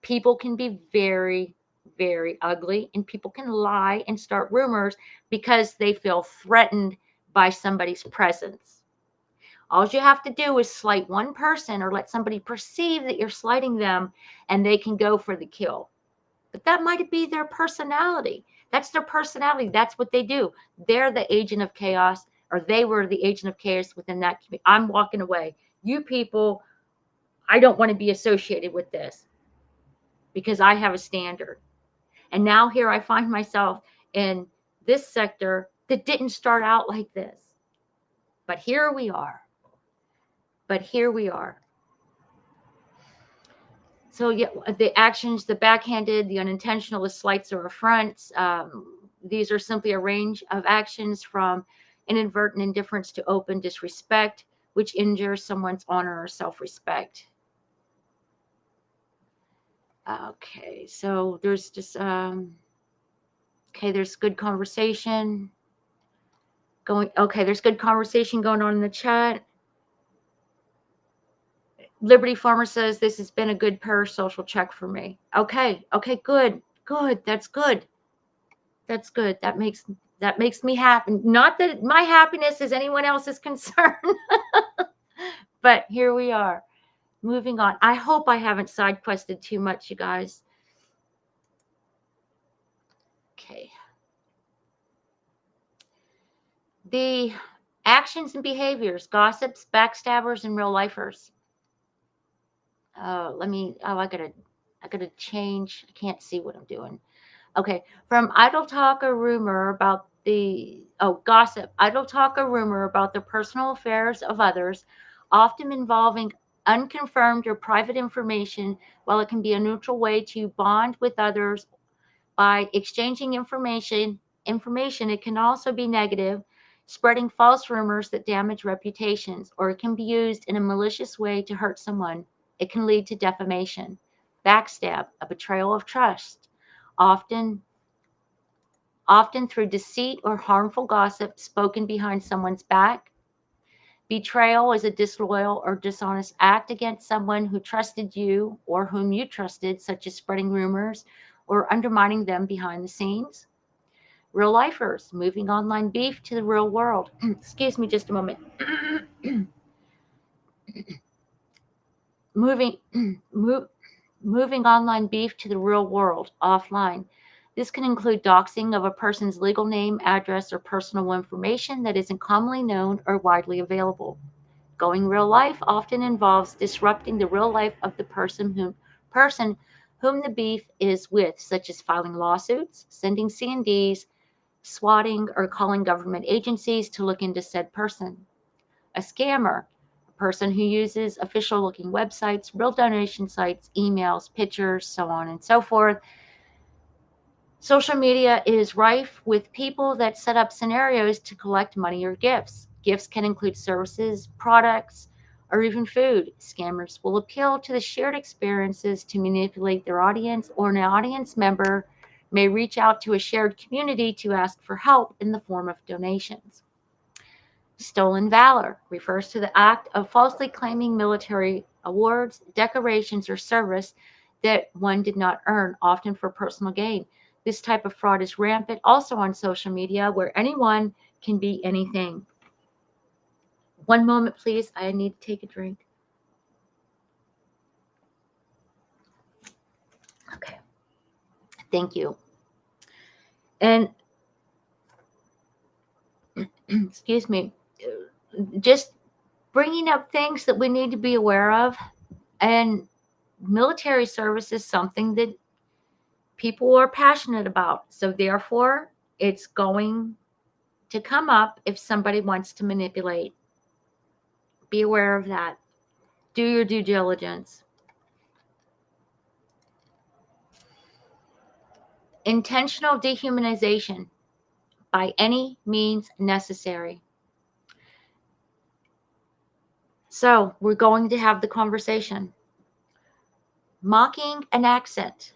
Speaker 1: People can be very, very ugly, and people can lie and start rumors because they feel threatened by somebody's presence. All you have to do is slight one person or let somebody perceive that you're slighting them, and they can go for the kill. But that might be their personality. That's their personality. That's what they do. They're the agent of chaos, or they were the agent of chaos within that community. I'm walking away. You people, I don't want to be associated with this because I have a standard. And now here I find myself in this sector that didn't start out like this. But here we are. But here we are. So yeah, the actions, the backhanded, the unintentional, the slights or affronts, these are simply a range of actions from inadvertent indifference to open disrespect, which injures someone's honor or self-respect. Okay, so there's just, okay, there's good conversation going. Okay, there's good conversation going on in the chat. Liberty Farmer says this has been a good parasocial check for me. Okay, good. That's good. That's good. That makes me happy. Not that my happiness is anyone else's concern, but here we are. Moving on. I hope I haven't side quested too much, you guys. Okay. The actions and behaviors, gossips, backstabbers, and real lifers. I gotta change. I can't see what I'm doing. Okay. From idle talk or rumor about gossip, idle talk or rumor about the personal affairs of others, often involving unconfirmed or private information. While it can be a neutral way to bond with others by exchanging information, it can also be negative, spreading false rumors that damage reputations, or it can be used in a malicious way to hurt someone. It can lead to defamation, backstab, a betrayal of trust, often through deceit or harmful gossip spoken behind someone's back. Betrayal is a disloyal or dishonest act against someone who trusted you or whom you trusted, such as spreading rumors or undermining them behind the scenes. Real lifers, moving online beef to the real world. Excuse me just a moment. moving, moving online beef to the real world, offline. This can include doxing of a person's legal name, address, or personal information that isn't commonly known or widely available. Going real life often involves disrupting the real life of the person whom the beef is with, such as filing lawsuits, sending C&Ds, swatting, or calling government agencies to look into said person. A scammer, a person who uses official-looking websites, real donation sites, emails, pictures, so on and so forth. Social media is rife with people that set up scenarios to collect money or gifts. Gifts can include services, products, or even food. Scammers will appeal to the shared experiences to manipulate their audience, or an audience member may reach out to a shared community to ask for help in the form of donations. Stolen valor refers to the act of falsely claiming military awards, decorations, or service that one did not earn, often for personal gain. This type of fraud is rampant also on social media, where anyone can be anything. One moment, please. I need to take a drink. Okay. Thank you. And excuse me, just bringing up things that we need to be aware of. And military service is something that people are passionate about. So therefore, it's going to come up if somebody wants to manipulate. Be aware of that. Do your due diligence. Intentional dehumanization by any means necessary. So we're going to have the conversation. Mocking an accent.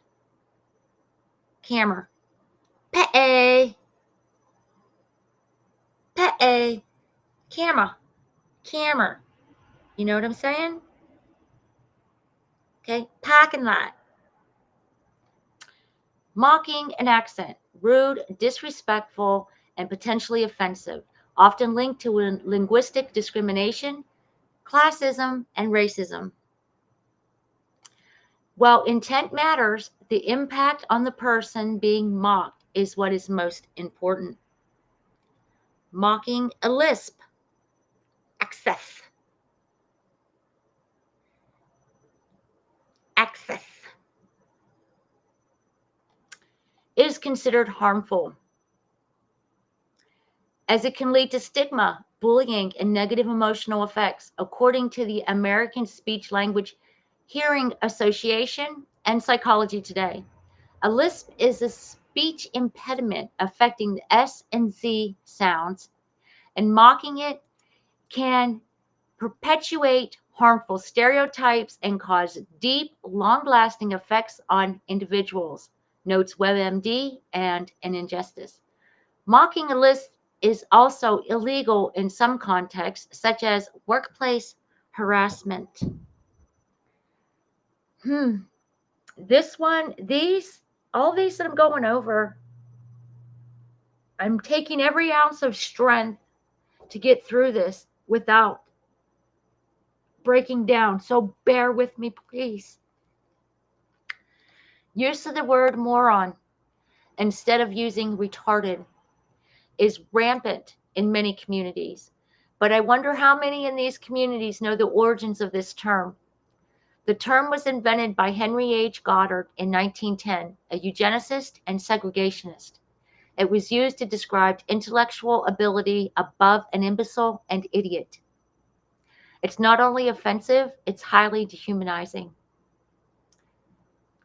Speaker 1: Camera. Pe-a. Pe-a. Camera. Camera. You know what I'm saying? Okay. Parking lot. Mocking an accent. Rude, disrespectful, and potentially offensive. Often linked to linguistic discrimination, classism, and racism. While intent matters, the impact on the person being mocked is what is most important. Mocking a lisp. Access. is considered harmful, as it can lead to stigma, bullying, and negative emotional effects, according to the American Speech Language Hearing Association and Psychology Today. A lisp is a speech impediment affecting the S and Z sounds, and mocking it can perpetuate harmful stereotypes and cause deep, long-lasting effects on individuals, notes WebMD and an injustice. Mocking a lisp is also illegal in some contexts, such as workplace harassment. This one, all these that I'm going over, I'm taking every ounce of strength to get through this without breaking down. So bear with me, please. Use of the word moron instead of using retarded is rampant in many communities. But I wonder how many in these communities know the origins of this term. The term was invented by Henry H. Goddard in 1910, a eugenicist and segregationist. It was used to describe intellectual ability above an imbecile and idiot. It's not only offensive, it's highly dehumanizing.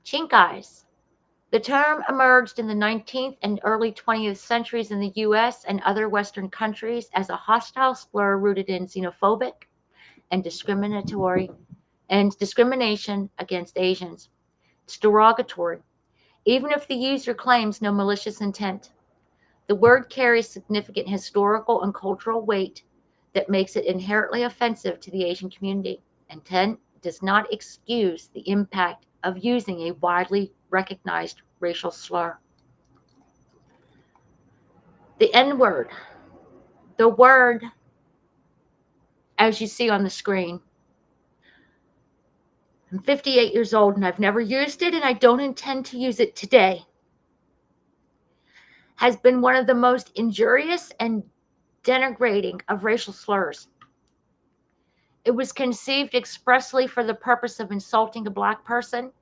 Speaker 1: Chink eyes. The term emerged in the 19th and early 20th centuries in the US and other Western countries as a hostile slur rooted in xenophobic and discrimination against Asians. It's derogatory, even if the user claims no malicious intent. The word carries significant historical and cultural weight that makes it inherently offensive to the Asian community. Intent does not excuse the impact of using a widely recognized racial slur. The N word, the word as you see on the screen. I'm 58 years old and I've never used it and I don't intend to use it today. Has been one of the most injurious and denigrating of racial slurs. It was conceived expressly for the purpose of insulting a Black person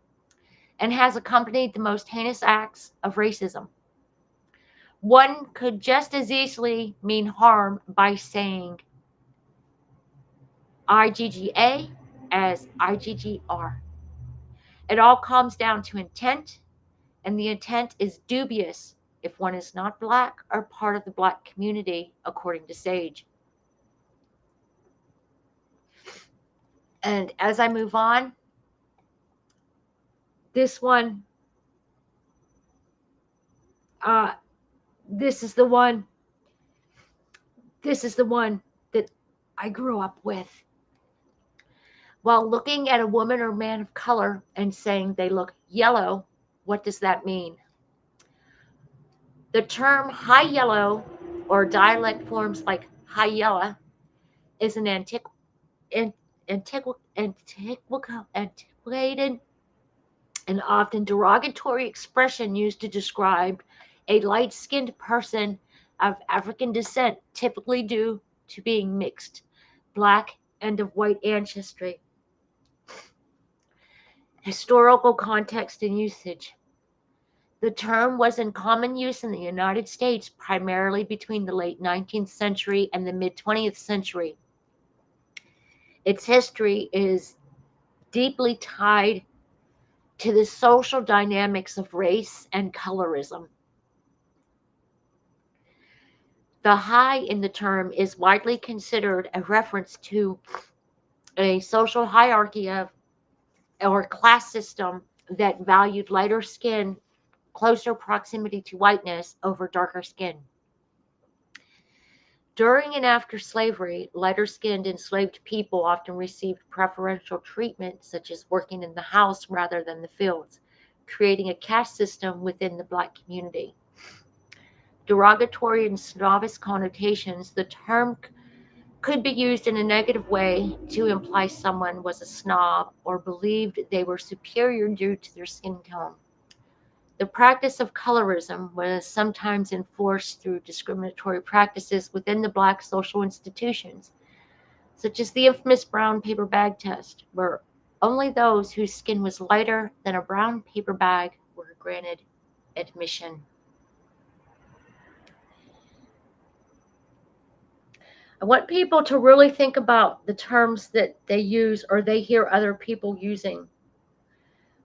Speaker 1: and has accompanied the most heinous acts of racism. One could just as easily mean harm by saying IGGA as IGGR. It all comes down to intent, and the intent is dubious if one is not Black or part of the Black community, according to Sage. And as I move on, this one, this is the one that I grew up with. While looking at a woman or man of color and saying they look yellow, what does that mean? The term high yellow or dialect forms like high yellow is an antiquated and often derogatory expression used to describe a light-skinned person of African descent, typically due to being mixed, Black and of white ancestry. Historical context and usage. The term was in common use in the United States primarily between the late 19th century and the mid-20th century. Its history is deeply tied to the social dynamics of race and colorism. The high in the term is widely considered a reference to a social hierarchy or class system that valued lighter skin, closer proximity to whiteness over darker skin. During and after slavery, lighter-skinned enslaved people often received preferential treatment, such as working in the house rather than the fields, creating a caste system within the Black community. Derogatory and snobbish connotations, the term could be used in a negative way to imply someone was a snob or believed they were superior due to their skin tone. The practice of colorism was sometimes enforced through discriminatory practices within the Black social institutions, such as the infamous brown paper bag test, where only those whose skin was lighter than a brown paper bag were granted admission. I want people to really think about the terms that they use or they hear other people using.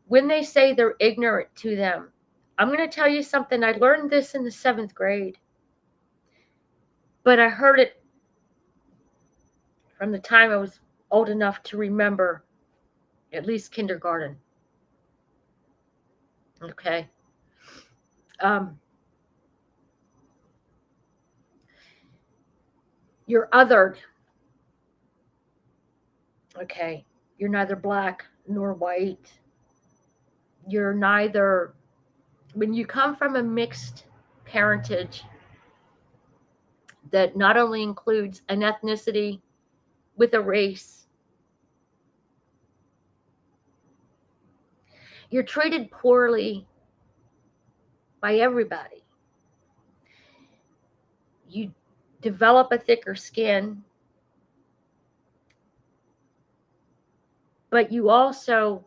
Speaker 1: When they say they're ignorant to them, I'm going to tell you something. I learned this in the 7th grade, but I heard it from the time I was old enough to remember, at least kindergarten. Okay. You're othered. Okay. You're neither black nor white. You're neither, when you come from a mixed parentage that not only includes an ethnicity with a race, you're treated poorly by everybody. You develop a thicker skin, but you also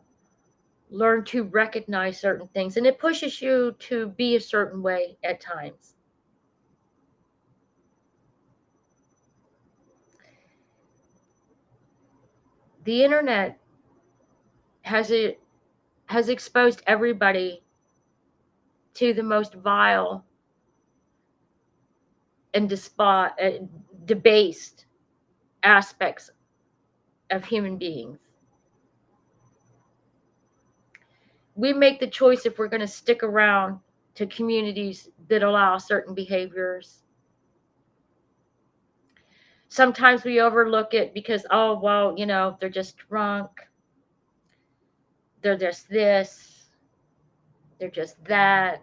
Speaker 1: learn to recognize certain things, and it pushes you to be a certain way at times. The internet has exposed everybody to the most vile and debased aspects of human beings. We make the choice if we're going to stick around to communities that allow certain behaviors. Sometimes we overlook it because, oh, well, they're just drunk. They're just this. They're just that.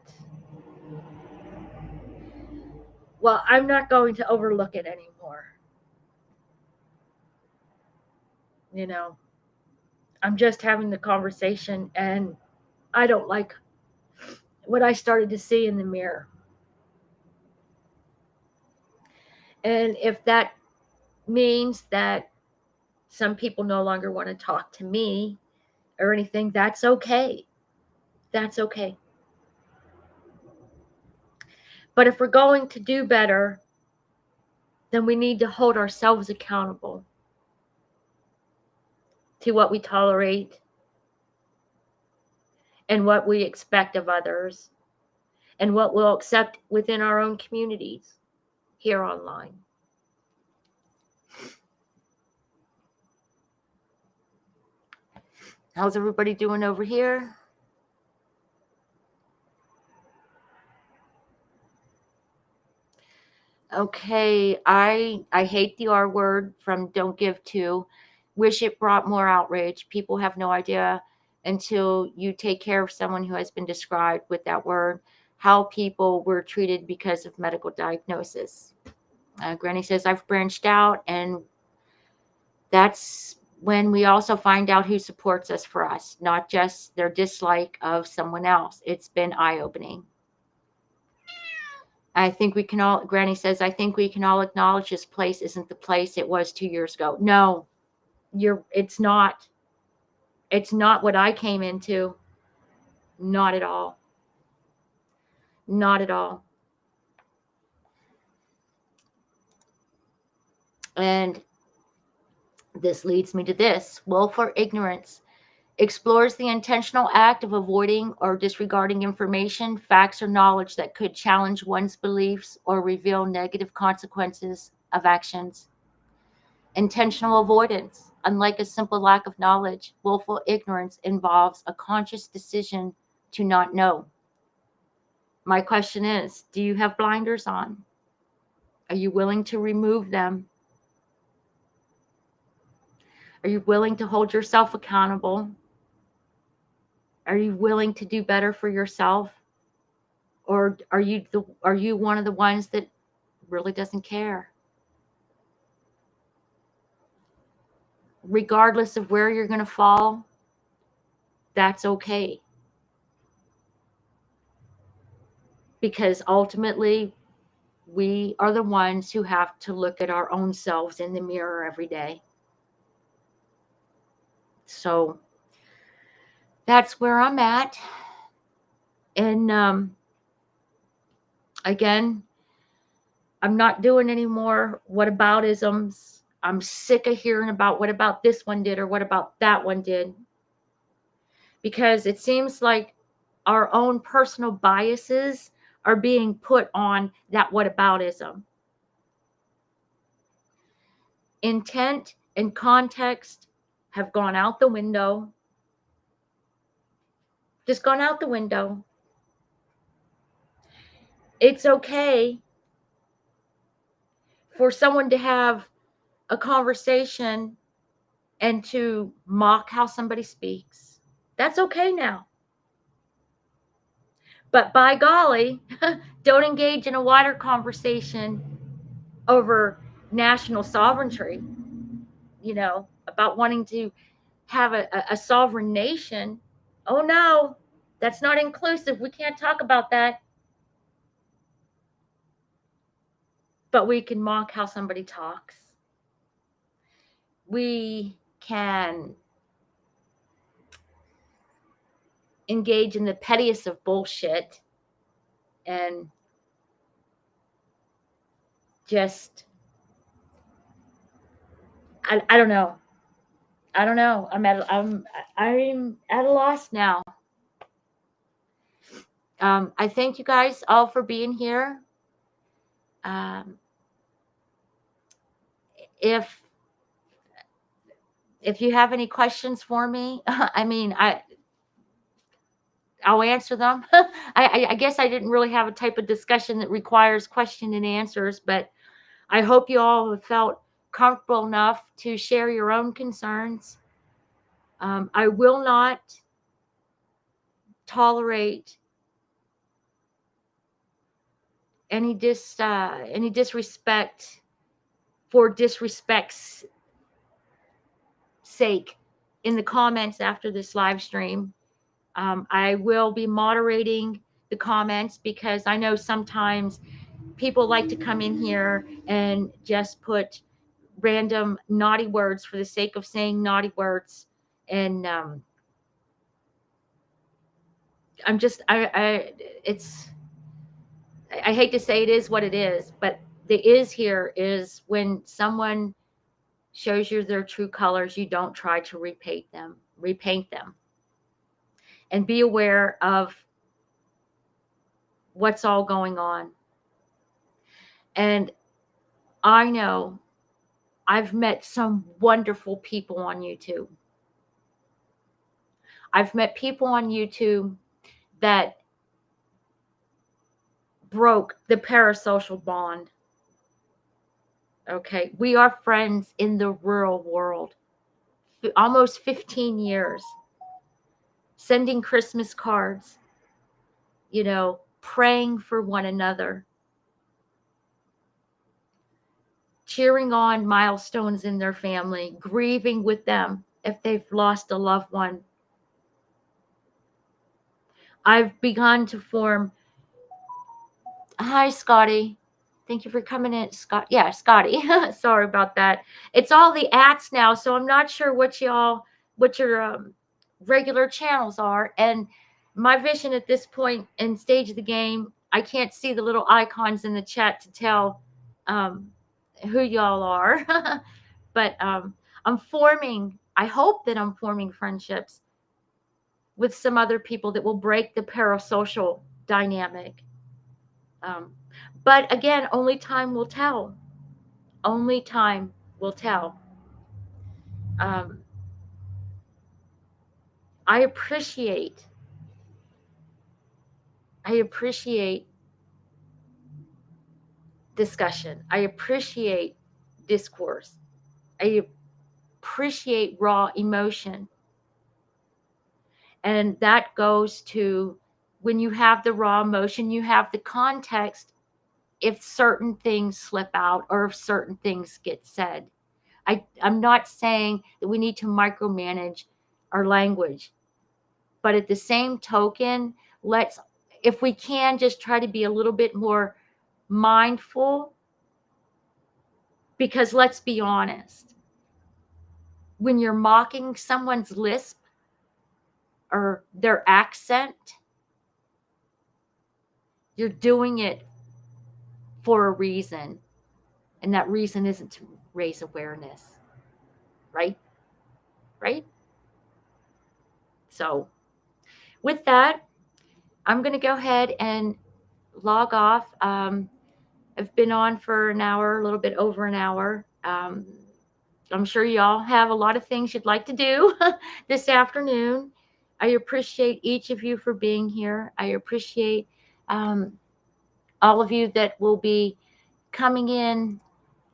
Speaker 1: Well, I'm not going to overlook it anymore. I'm just having the conversation, and I don't like what I started to see in the mirror. And if that means that some people no longer want to talk to me or anything, that's okay. That's okay. But if we're going to do better, then we need to hold ourselves accountable to what we tolerate and what we expect of others and what we'll accept within our own communities here online. How's everybody doing over here? Okay, I hate the R word from Don't Give To. Wish it brought more outrage. People have no idea until you take care of someone who has been described with that word, how people were treated because of medical diagnosis. Granny says, I've branched out, and that's when we also find out who supports us for us, not just their dislike of someone else. It's been eye-opening. I think we can all, Granny says, I think we can all acknowledge this place isn't the place it was 2 years ago. No, it's not. It's not what I came into. Not at all. Not at all. And this leads me to this. Willful ignorance explores the intentional act of avoiding or disregarding information, facts, or knowledge that could challenge one's beliefs or reveal negative consequences of actions. Intentional avoidance. Unlike a simple lack of knowledge, willful ignorance involves a conscious decision to not know. My question is, do you have blinders on? Are you willing to remove them? Are you willing to hold yourself accountable? Are you willing to do better for yourself? Or are you one of the ones that really doesn't care? Regardless of where you're going to fall, that's okay. Because ultimately, we are the ones who have to look at our own selves in the mirror every day. So that's where I'm at. And Again, I'm not doing any more whataboutisms. I'm sick of hearing about what about this one did or what about that one did. Because it seems like our own personal biases are being put on that whataboutism. Intent and context have gone out the window. Just gone out the window. It's okay for someone to have a conversation and to mock how somebody speaks. That's okay now. But by golly, don't engage in a wider conversation over national sovereignty, about wanting to have a sovereign nation. Oh no, that's not inclusive. We can't talk about that. But we can mock how somebody talks. We can engage in the pettiest of bullshit and just, I don't know. I don't know. I'm at a loss now. I thank you guys all for being here. If you have any questions for me, I'll answer them. I guess I didn't really have a type of discussion that requires question and answers, but I hope you all have felt comfortable enough to share your own concerns. I will not tolerate any disrespect for disrespect's sake in the comments after this live stream. I will be moderating the comments because I know sometimes people like to come in here and just put random naughty words for the sake of saying naughty words. And I hate to say it is what it is, but the is here is when someone shows you their true colors, you don't try to repaint them. And be aware of what's all going on. And I know I've met some wonderful people on YouTube. I've met people on YouTube that broke the parasocial bond. Okay, we are friends in the real world. Almost 15 years. Sending Christmas cards, praying for one another, cheering on milestones in their family, grieving with them if they've lost a loved one. I've begun to form. Hi, Scotty. Thank you for coming in, Scott. Yeah, Scotty. Sorry about that. It's all the ats now, so I'm not sure what your regular channels are. And my vision at this point and stage of the game, I can't see the little icons in the chat to tell who y'all are. But I hope that I'm forming friendships with some other people that will break the parasocial dynamic. But again, only time will tell. Only time will tell. I appreciate discussion. I appreciate discourse. I appreciate raw emotion. And that goes to when you have the raw emotion, you have the context if certain things slip out or if certain things get said. I'm not saying that we need to micromanage our language, but at the same token, if we can, just try to be a little bit more mindful, because let's be honest, when you're mocking someone's lisp or their accent, you're doing it for a reason. And that reason isn't to raise awareness, right? Right? So, with that, I'm going to go ahead and log off. I've been on for an hour, a little bit over an hour. I'm sure y'all have a lot of things you'd like to do this afternoon. I appreciate each of you for being here. I appreciate all of you that will be coming in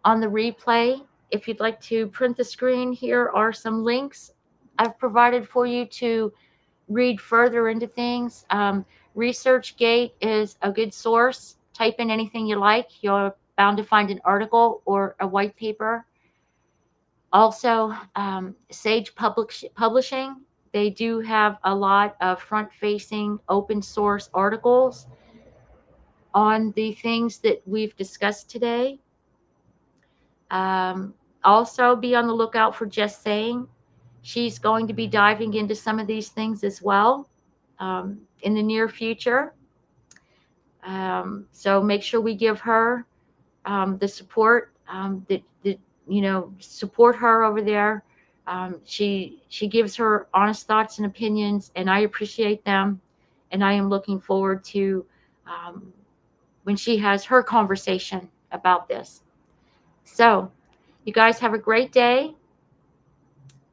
Speaker 1: on the replay. If you'd like to print the screen, here are some links I've provided for you to read further into things. ResearchGate is a good source. Type in anything you like. You're bound to find an article or a white paper. Also, Sage Publishing, they do have a lot of front-facing open source articles on the things that we've discussed today. Also, be on the lookout for Just Saying. She's going to be diving into some of these things as well in the near future. So make sure we give her the support that support her over there. She gives her honest thoughts and opinions, and I appreciate them. And I am looking forward to when she has her conversation about this. So, you guys have a great day.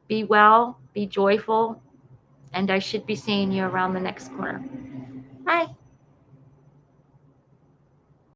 Speaker 1: Be well, be joyful, and I should be seeing you around the next corner. Bye.